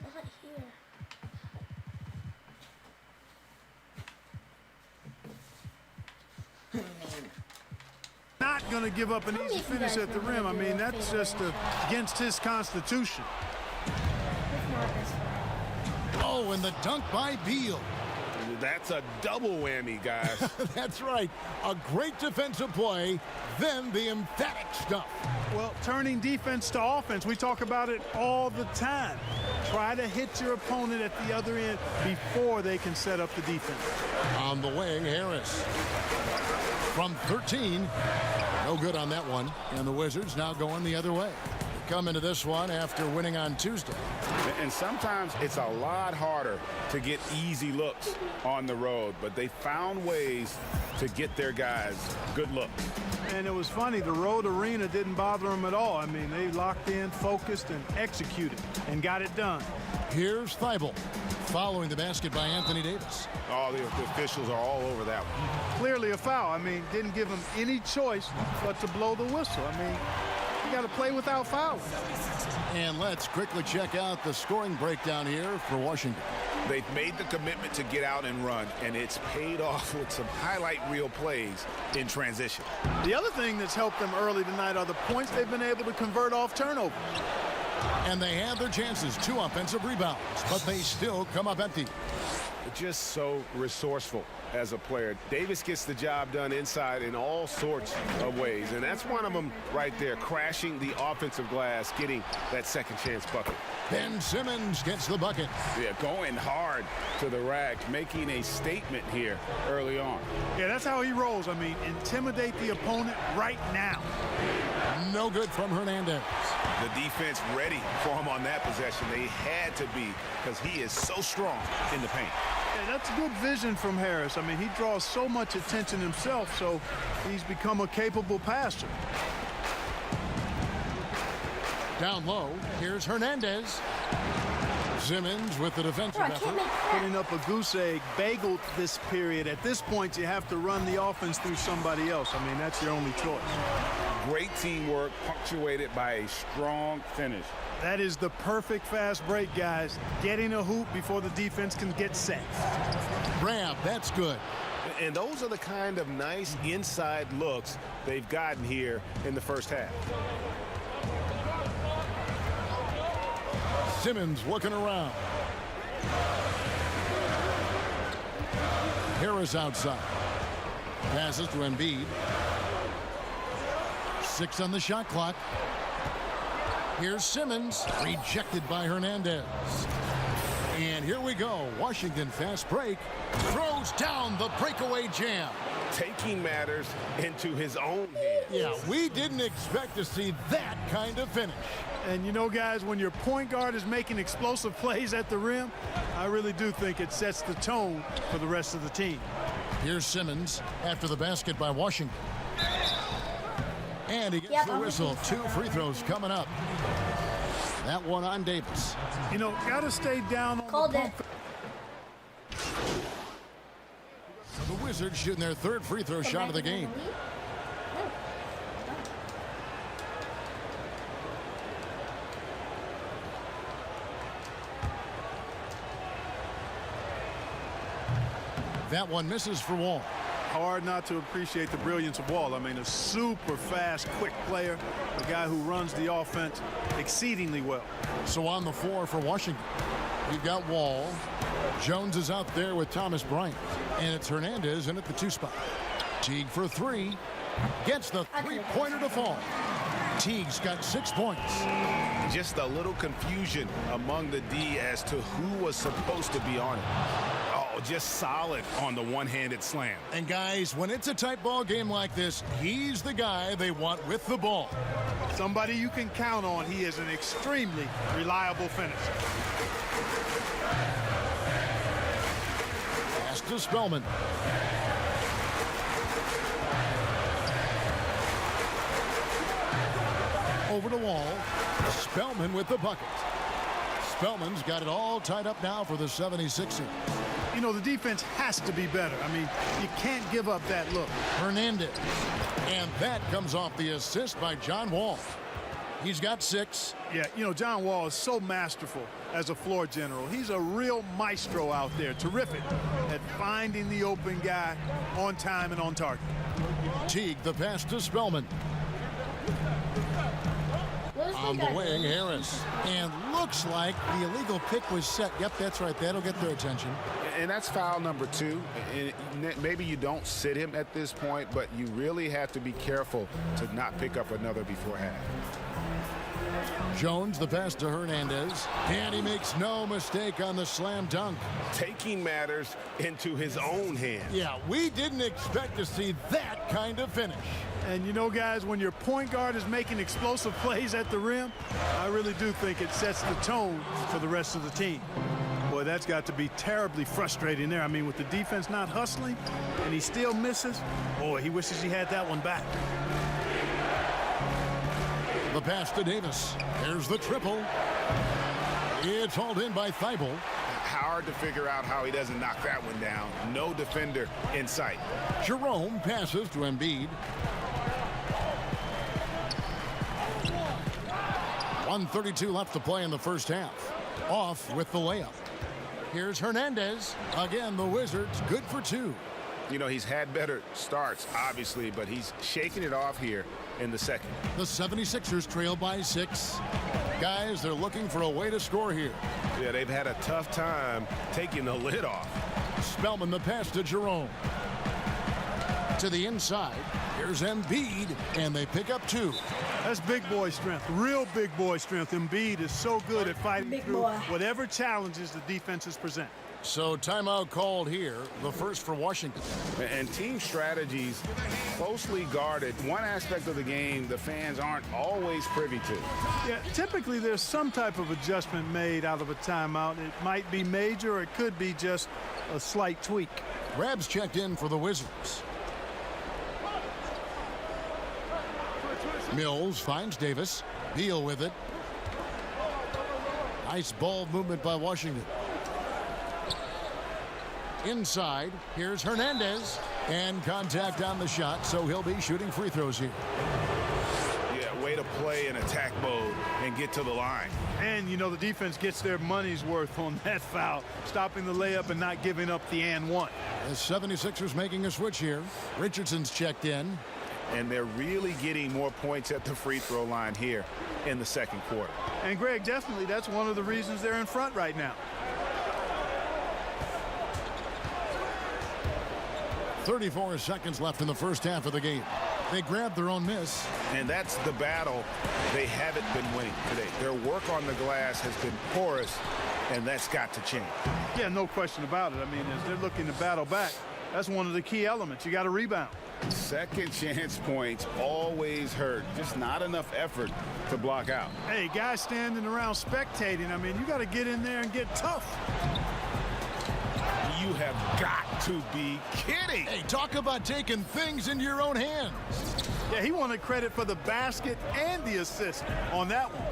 Not here. Not going to give up an easy finish at the rim. I mean, that's just against his constitution. Oh, and the dunk by Beal. That's a double whammy, guys. That's right. A great defensive play, then the emphatic stuff. Well, turning defense to offense, we talk about it all the time. Try to hit your opponent at the other end before they can set up the defense. On the wing, Harris. From 13, no good on that one. And the Wizards now going the other way. Come into this one after winning on Tuesday. And sometimes it's a lot harder to get easy looks on the road, but they found ways to get their guys good looks. And it was funny, the road arena didn't bother them at all. I mean, they locked in, focused, and executed, and got it done. Here's Thibault following the basket by Anthony Davis. Oh, the officials are all over that one. Clearly a foul. I mean, didn't give them any choice but to blow the whistle. I mean, you got to play without fouls. And let's quickly check out the scoring breakdown here for Washington. They've made the commitment to get out and run, and it's paid off with some highlight reel plays in transition. The other thing that's helped them early tonight are the points they've been able to convert off turnovers. And they had their chances, 2 offensive rebounds, but they still come up empty. Just so resourceful as a player. Davis gets the job done inside in all sorts of ways, and that's one of them right there, crashing the offensive glass, getting that second chance bucket. Ben Simmons gets the bucket. Yeah, going hard to the rack, making a statement here early on. Yeah, that's how he rolls. I mean, intimidate the opponent right now. No good from Hernandez. The defense ready for him on that possession. They had to be, because he is so strong in the paint. Yeah, that's good vision from Harris. I mean, he draws so much attention himself, so he's become a capable passer. Down low, here's Hernandez. Simmons with the defensive effort. Putting up a goose egg, bageled this period. At this point, you have to run the offense through somebody else. I mean, that's your only choice. Great teamwork, punctuated by a strong finish. That is the perfect fast break, guys. Getting a hoop before the defense can get set. Grab, that's good. And those are the kind of nice inside looks they've gotten here in the first half. Simmons looking around. Harris outside. Passes to Embiid. 6 on the shot clock. Here's Simmons, rejected by Hernandez. And here we go. Washington fast break. Throws down the breakaway jam. Taking matters into his own hands. Yeah, we didn't expect to see that kind of finish. And you know, guys, when your point guard is making explosive plays at the rim, I really do think it sets the tone for the rest of the team. Here's Simmons after the basket by Washington. And he gets the whistle. 2 free throws coming up. That one on Davis. You know, got to stay down on Called it. The Wizards shooting their 3rd free throw shot of the game. That one misses for Wall. Hard not to appreciate the brilliance of Wall. I mean, a super fast, quick player, a guy who runs the offense exceedingly well. So on the floor for Washington, you've got Wall. Jones is out there with Thomas Bryant. And it's Hernandez in at the 2 spot. Teague for 3. Gets the 3-pointer to fall. Teague's got 6 points. Just a little confusion among the D as to who was supposed to be on it. Oh, just solid on the one-handed slam. And guys, when it's a tight ball game like this, he's the guy they want with the ball. Somebody you can count on. He is an extremely reliable finisher. Pass to Spellman. Over to Wall. Spellman with the bucket. Spellman's got it all tied up now for the 76ers. You know, the defense has to be better. I mean, you can't give up that look. Hernandez. And that comes off the assist by John Wall. He's got 6. Yeah, you know, John Wall is so masterful as a floor general. He's a real maestro out there. Terrific at finding the open guy on time and on target. Teague, the pass to Spellman. On the wing, Harris. And looks like the illegal pick was set. Yep, that's right. That'll get their attention. And that's foul number 2. And maybe you don't sit him at this point, but you really have to be careful to not pick up another before half. Jones, the pass to Hernandez. And he makes no mistake on the slam dunk. Taking matters into his own hands. Yeah, we didn't expect to see that kind of finish. And you know, guys, when your point guard is making explosive plays at the rim, I really do think it sets the tone for the rest of the team. Boy, that's got to be terribly frustrating there. I mean, with the defense not hustling and he still misses, boy, he wishes he had that one back. The pass to Davis. There's the triple. It's hauled in by Thibault. Hard to figure out how he doesn't knock that one down. No defender in sight. Jerome passes to Embiid. 1:32 left to play in the first half. Off with the layup. Here's Hernandez. Again, the Wizards good for 2. You know, he's had better starts, obviously, but he's shaking it off here in the second. The 76ers trail by 6. Guys, they're looking for a way to score here. Yeah, they've had a tough time taking the lid off. Spellman the pass to Jerome. To the inside. Here's Embiid, and they pick up 2. That's big boy strength, real big boy strength. Embiid is so good at fighting through whatever challenges the defenses present. So timeout called here, the first for Washington. And team strategies closely guarded. One aspect of the game the fans aren't always privy to. Yeah, typically there's some type of adjustment made out of a timeout. It might be major, or it could be just a slight tweak. Rabs checked in for the Wizards. Mills finds Davis. Beal with it. Nice ball movement by Washington. Inside, here's Hernandez. And contact on the shot, so he'll be shooting free throws here. Yeah, way to play in attack mode and get to the line. And, you know, the defense gets their money's worth on that foul, stopping the layup and not giving up the and one. The 76ers making a switch here. Richardson's checked in. And they're really getting more points at the free throw line here in the second quarter. And, Greg, definitely that's one of the reasons they're in front right now. 34 seconds left in the first half of the game. They grabbed their own miss. And that's the battle they haven't been winning today. Their work on the glass has been porous, and that's got to change. Yeah, no question about it. I mean, as they're looking to battle back, that's one of the key elements. You got to rebound. Second chance points always hurt. Just not enough effort to block out. Hey, guys standing around spectating, I mean, you got to get in there and get tough. You have got to be kidding. Hey, talk about taking things into your own hands. Yeah, he wanted credit for the basket and the assist on that one.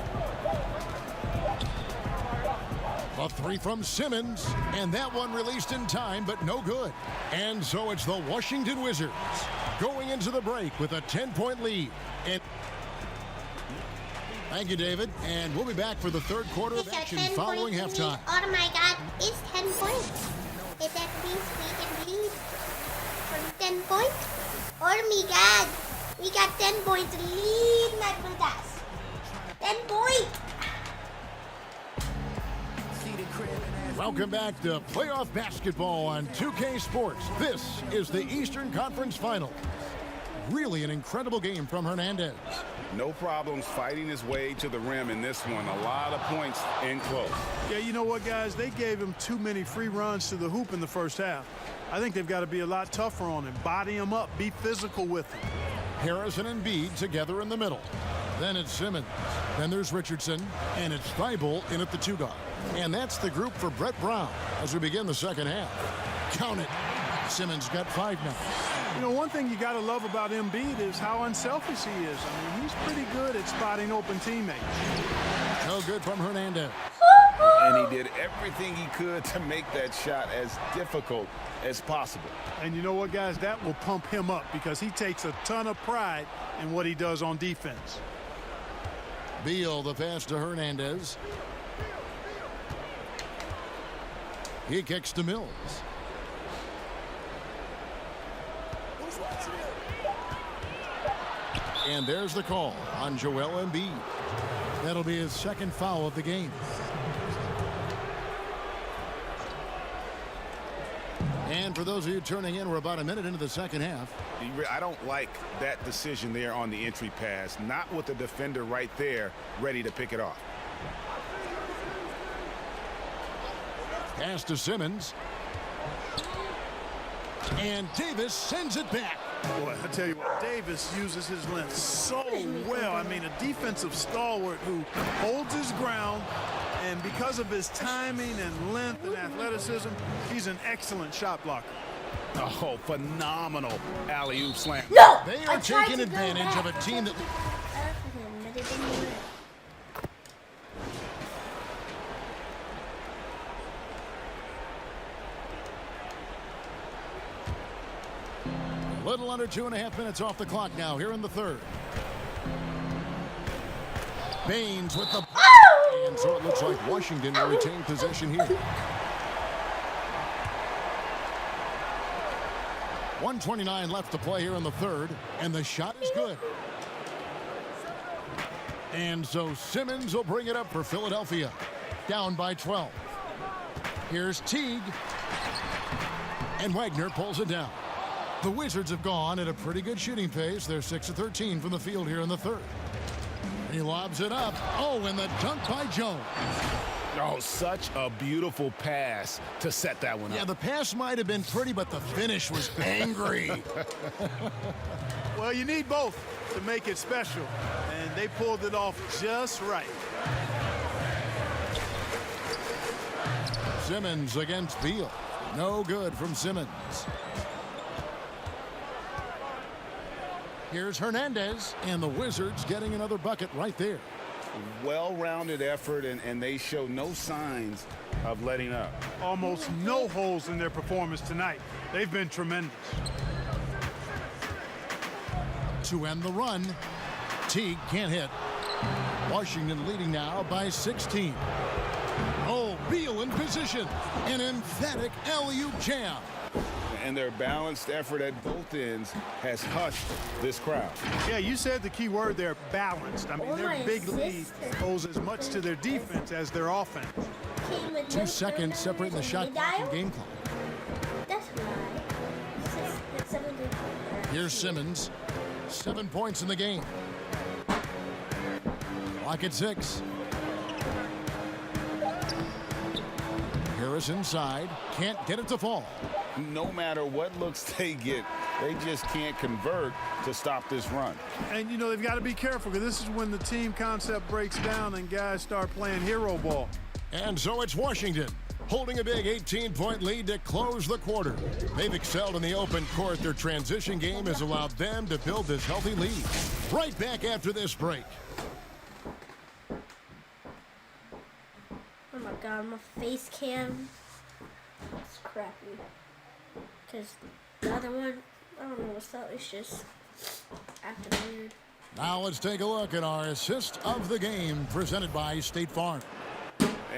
A 3 from Simmons, and that one released in time, but no good. And so it's the Washington Wizards going into the break with a 10-point lead. And thank you, David. And we'll be back for the third quarter of action following halftime. Oh my God, it's 10 points. If that means we can lead from 10 points. Oh my God, we got 10 points lead, my brothers. 10 points. Welcome back to playoff basketball on 2K Sports. This is the Eastern Conference Final. Really an incredible game from Hernandez. No problems fighting his way to the rim in this one. A lot of points in close. Yeah, you know what, guys? They gave him too many free runs to the hoop in the first half. I think they've got to be a lot tougher on him. Body him up. Be physical with him. Harrison and Embiid together in the middle. Then it's Simmons. Then there's Richardson. And it's Thibault in at the 2 guard. And that's the group for Brett Brown as we begin the second half. Count it. Simmons got 5 now. You know, one thing you got to love about Embiid is how unselfish he is. I mean, he's pretty good at spotting open teammates. No good from Hernandez. And he did everything he could to make that shot as difficult as possible. And you know what, guys? That will pump him up because he takes a ton of pride in what he does on defense. Beal, the pass to Hernandez. He kicks to Mills. And there's the call on Joel Embiid. That'll be his second foul of the game. And for those of you turning in, we're about a minute into the second half. I don't like that decision there on the entry pass. Not with the defender right there ready to pick it off. Pass to Simmons. And Davis sends it back. Boy, I tell you what, Davis uses his length so well. I mean, a defensive stalwart who holds his ground, and because of his timing and length and athleticism, he's an excellent shot blocker. Oh, phenomenal alley-oop slam. No! They are taking advantage of a team that... A little under 2.5 minutes off the clock now here in the third. Baines with the... And so it looks like Washington will retain possession here. 1:29 left to play here in the third, and the shot is good. And so Simmons will bring it up for Philadelphia, down by 12. Here's Teague. And Wagner pulls it down. The Wizards have gone at a pretty good shooting pace. They're 6 of 13 from the field here in the third. He lobs it up. Oh, and the dunk by Jones. Oh, such a beautiful pass to set that one up. Yeah, the pass might have been pretty, but the finish was angry. Well, you need both to make it special, and they pulled it off just right. Simmons against Beal. No good from Simmons. Here's Hernandez, and the Wizards getting another bucket right there. Well-rounded effort, and they show no signs of letting up. Almost no holes in their performance tonight. They've been tremendous. To end the run, Teague can't hit. Washington leading now by 16. Oh, Beal in position. An emphatic alley-oop jam. And their balanced effort at both ends has hushed this crowd. Yeah, you said the key word there, balanced. I mean, their big lead owes as much to their defense as their offense. 2 seconds separating the shot clock and game clock. That's why. Here's Simmons. 7 points in the game. Clock at 6. Harris inside. Can't get it to fall. No matter what looks they get, they just can't convert to stop this run. And, you know, they've got to be careful because this is when the team concept breaks down and guys start playing hero ball. And so it's Washington holding a big 18-point lead to close the quarter. They've excelled in the open court. Their transition game has allowed them to build this healthy lead. Right back after this break. Oh my God, my face cam. It's crappy. Because the other one, I don't know what's up. It's just acting weird. Now let's take a look at our assist of the game presented by State Farm.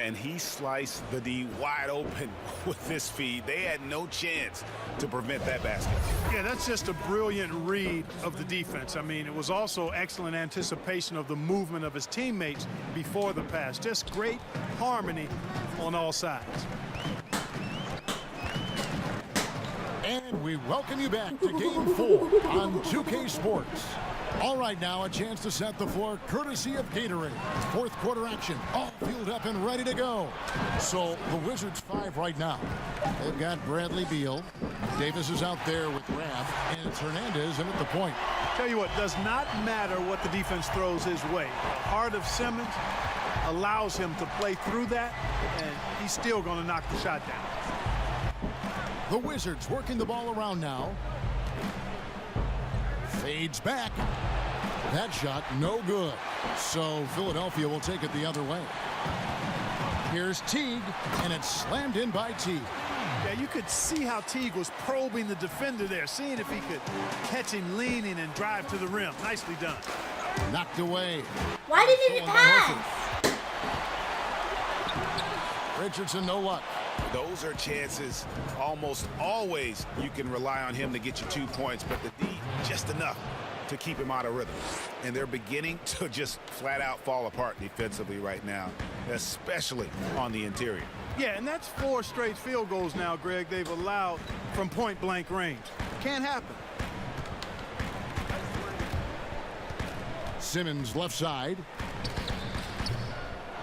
And he sliced the D wide open with this feed. They had no chance to prevent that basket. Yeah, that's just a brilliant read of the defense. I mean, it was also excellent anticipation of the movement of his teammates before the pass. Just great harmony on all sides. And we welcome you back to Game 4 on 2K Sports. All right, now a chance to set the floor courtesy of Gatorade. Fourth quarter action, all fueled up and ready to go. So the Wizards 5 right now. They've got Bradley Beal. Davis is out there with Rabb, and it's Hernandez in at the point. Tell you what, does not matter what the defense throws his way. The heart of Simmons allows him to play through that, and he's still going to knock the shot down. The Wizards working the ball around now. Fades back. That shot no good. So Philadelphia will take it the other way. Here's Teague, and it's slammed in by Teague. Yeah, you could see how Teague was probing the defender there, seeing if he could catch him leaning and drive to the rim. Nicely done. Knocked away. Why didn't it pass? Richardson, no luck. Those are chances almost always you can rely on him to get you 2 points, but the D just enough to keep him out of rhythm. And they're beginning to just flat out fall apart defensively right now, especially on the interior. Yeah, and that's 4 straight field goals now, Greg, they've allowed from point-blank range. Can't happen. Simmons left side.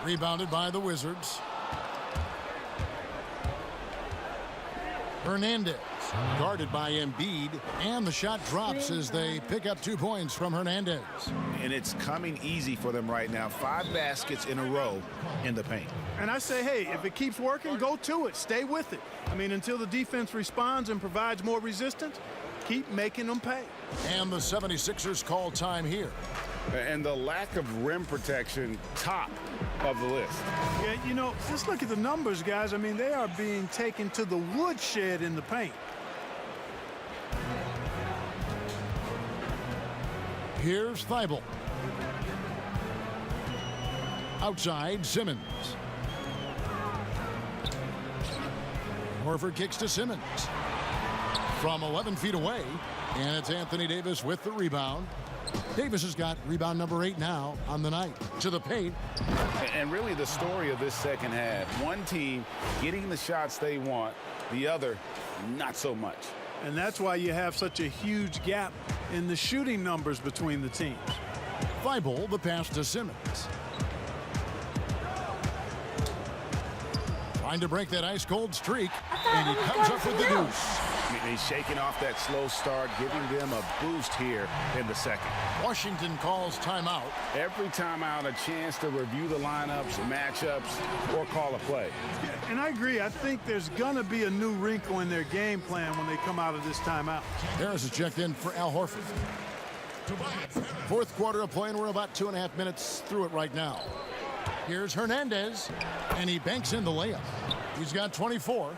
Rebounded by the Wizards. Hernandez guarded by Embiid, and the shot drops as they pick up 2 points from Hernandez. And it's coming easy for them right now. 5 baskets in a row in the paint. And I say, hey, if it keeps working, go to it. Stay with it. I mean, until the defense responds and provides more resistance, keep making them pay. And the 76ers call time here. And the lack of rim protection, top of the list. Yeah, you know, just look at the numbers, guys. I mean, they are being taken to the woodshed in the paint. Here's Thibault. Outside, Simmons. Horford kicks to Simmons. From 11 feet away, and it's Anthony Davis with the rebound. Davis has got rebound number 8 now on the night. To the paint. And really the story of this second half, one team getting the shots they want, the other not so much. And that's why you have such a huge gap in the shooting numbers between the teams. Fowllow, the pass to Simmons. Trying to break that ice-cold streak, and he comes up with the deuce. He's shaking off that slow start, giving them a boost here in the second. Washington calls timeout. Every timeout, a chance to review the lineups, matchups, or call a play. Yeah, and I agree. I think there's going to be a new wrinkle in their game plan when they come out of this timeout. Harris is checked in for Al Horford. Fourth quarter of play, and we're about 2.5 minutes through it right now. Here's Hernandez, and he banks in the layup. He's got 24.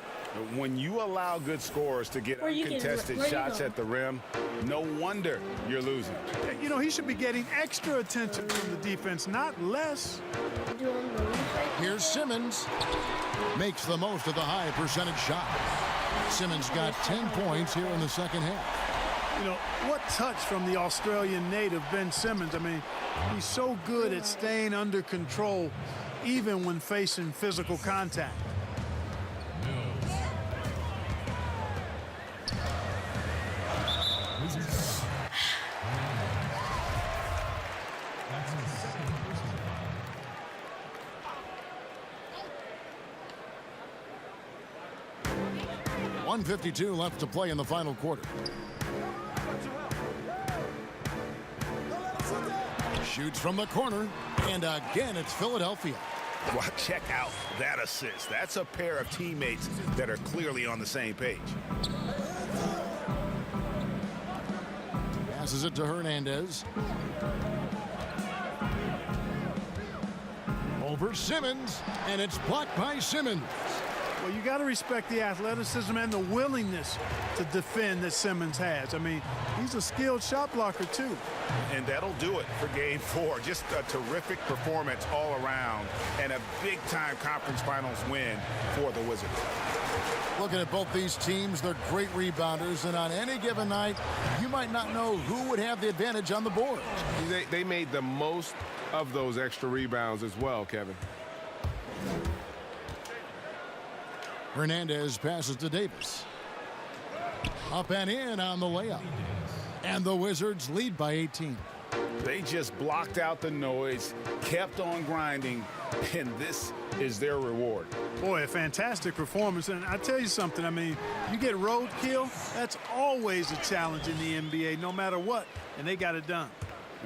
When you allow good scorers to get uncontested shots at the rim, no wonder you're losing. You know, he should be getting extra attention from the defense, not less. Here's Simmons. Makes the most of the high percentage shot. Simmons got 10 points here in the second half. You know, what touch from the Australian native, Ben Simmons. I mean, he's so good at staying under control, even when facing physical contact. .152 left to play in the final quarter. Shoots from the corner, and again it's Philadelphia. Well, check out that assist. That's a pair of teammates that are clearly on the same page. Passes it to Hernandez. Over Simmons, and it's blocked by Simmons. Well, you got to respect the athleticism and the willingness to defend that Simmons has. I mean, he's a skilled shot blocker, too. And that'll do it for Game 4. Just a terrific performance all around and a big-time conference finals win for the Wizards. Looking at both these teams, they're great rebounders, and on any given night, you might not know who would have the advantage on the board. They made the most of those extra rebounds as well, Kevin. Hernandez passes to Davis. Up and in on the layup. And the Wizards lead by 18. They just blocked out the noise, kept on grinding, and this is their reward. Boy, a fantastic performance. And I tell you something, I mean, you get roadkill, that's always a challenge in the NBA, no matter what, and they got it done.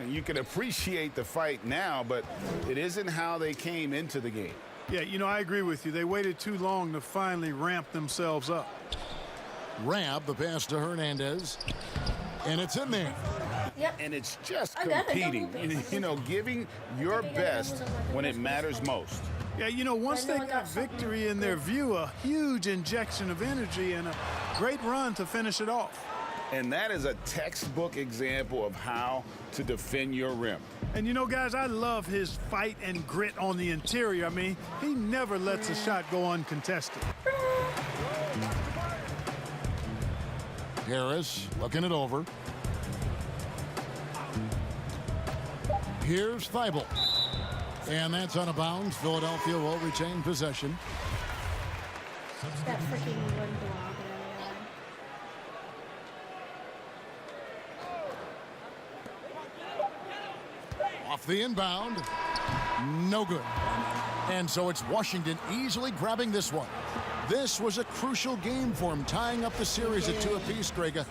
And you can appreciate the fight now, but it isn't how they came into the game. Yeah, you know, I agree with you. They waited too long to finally ramp themselves up. Rab, the pass to Hernandez, and it's in there. Yep. And it's just competing, you know, giving your best when it matters most. Yeah, you know, once they got victory in their view, a huge injection of energy and a great run to finish it off. And that is a textbook example of how to defend your rim. And you know, guys, I love his fight and grit on the interior. I mean, he never lets a shot go uncontested. Harris looking it over. Here's Fowllow. And that's out of bounds. Philadelphia will retain possession. That freaking one block. Off the inbound. No good. And so it's Washington easily grabbing this one. This was a crucial game for him, tying up the series at 2 apiece, Grega.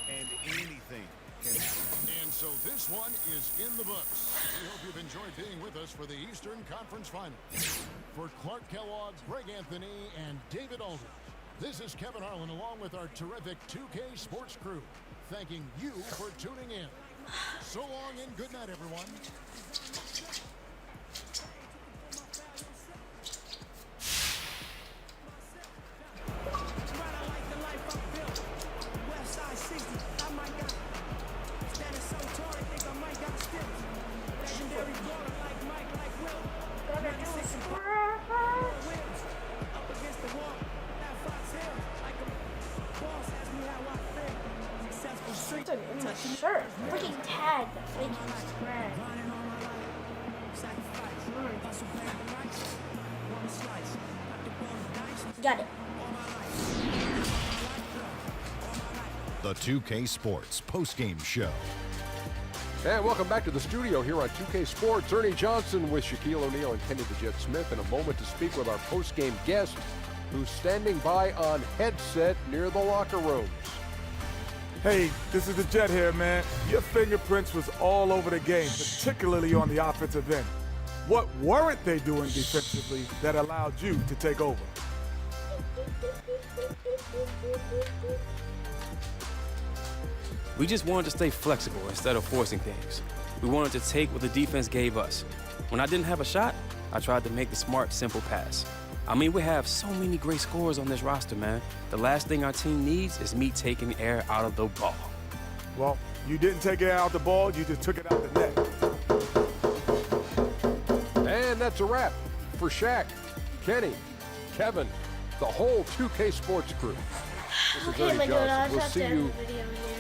And anything can happen. And so this one is in the books. We hope you've enjoyed being with us for the Eastern Conference Finals. For Clark Kellogg, Greg Anthony, and David Aldridge, this is Kevin Harlan along with our terrific 2K Sports crew, thanking you for tuning in. So long and good night, everyone. In my shirt. Freaking tag. Thank you, subscribe. Got it. The 2K Sports post-game show. And welcome back to the studio here on 2K Sports. Ernie Johnson with Shaquille O'Neal and Kenny the Jet Smith in a moment to speak with our post-game guest who's standing by on headset near the locker rooms. Hey, this is the Jet here, man. Your fingerprints was all over the game, particularly on the offensive end. What weren't they doing defensively that allowed you to take over? We just wanted to stay flexible instead of forcing things. We wanted to take what the defense gave us. When I didn't have a shot, I tried to make the smart, simple pass. I mean, we have so many great scorers on this roster, man. The last thing our team needs is me taking air out of the ball. Well, you didn't take it out the ball, you just took it out the net. And that's a wrap for Shaq, Kenny, Kevin, the whole 2K Sports crew. This is Ernie Johnson. We'll see you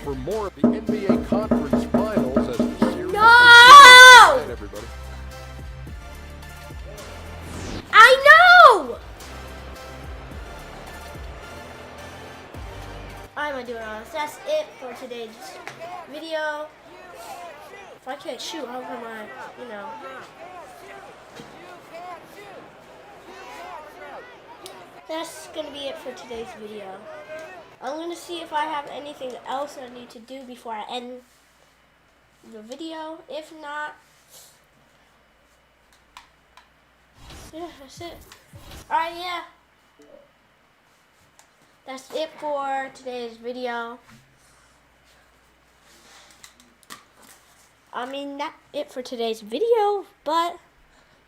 for more of the NBA Conference Finals as the series. No! And everybody. I know! I'm gonna do it honest. That's it for today's video. If I can't shoot, how come I, you know. That's gonna be it for today's video. I'm gonna see if I have anything else I need to do before I end the video. If not, yeah, that's it. Alright, yeah. That's it for today's video. I mean, not it for today's video, but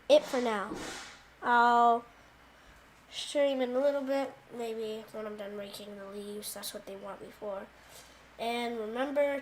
it for now. I'll stream in a little bit, maybe when I'm done raking the leaves. That's what they want me for. And remember to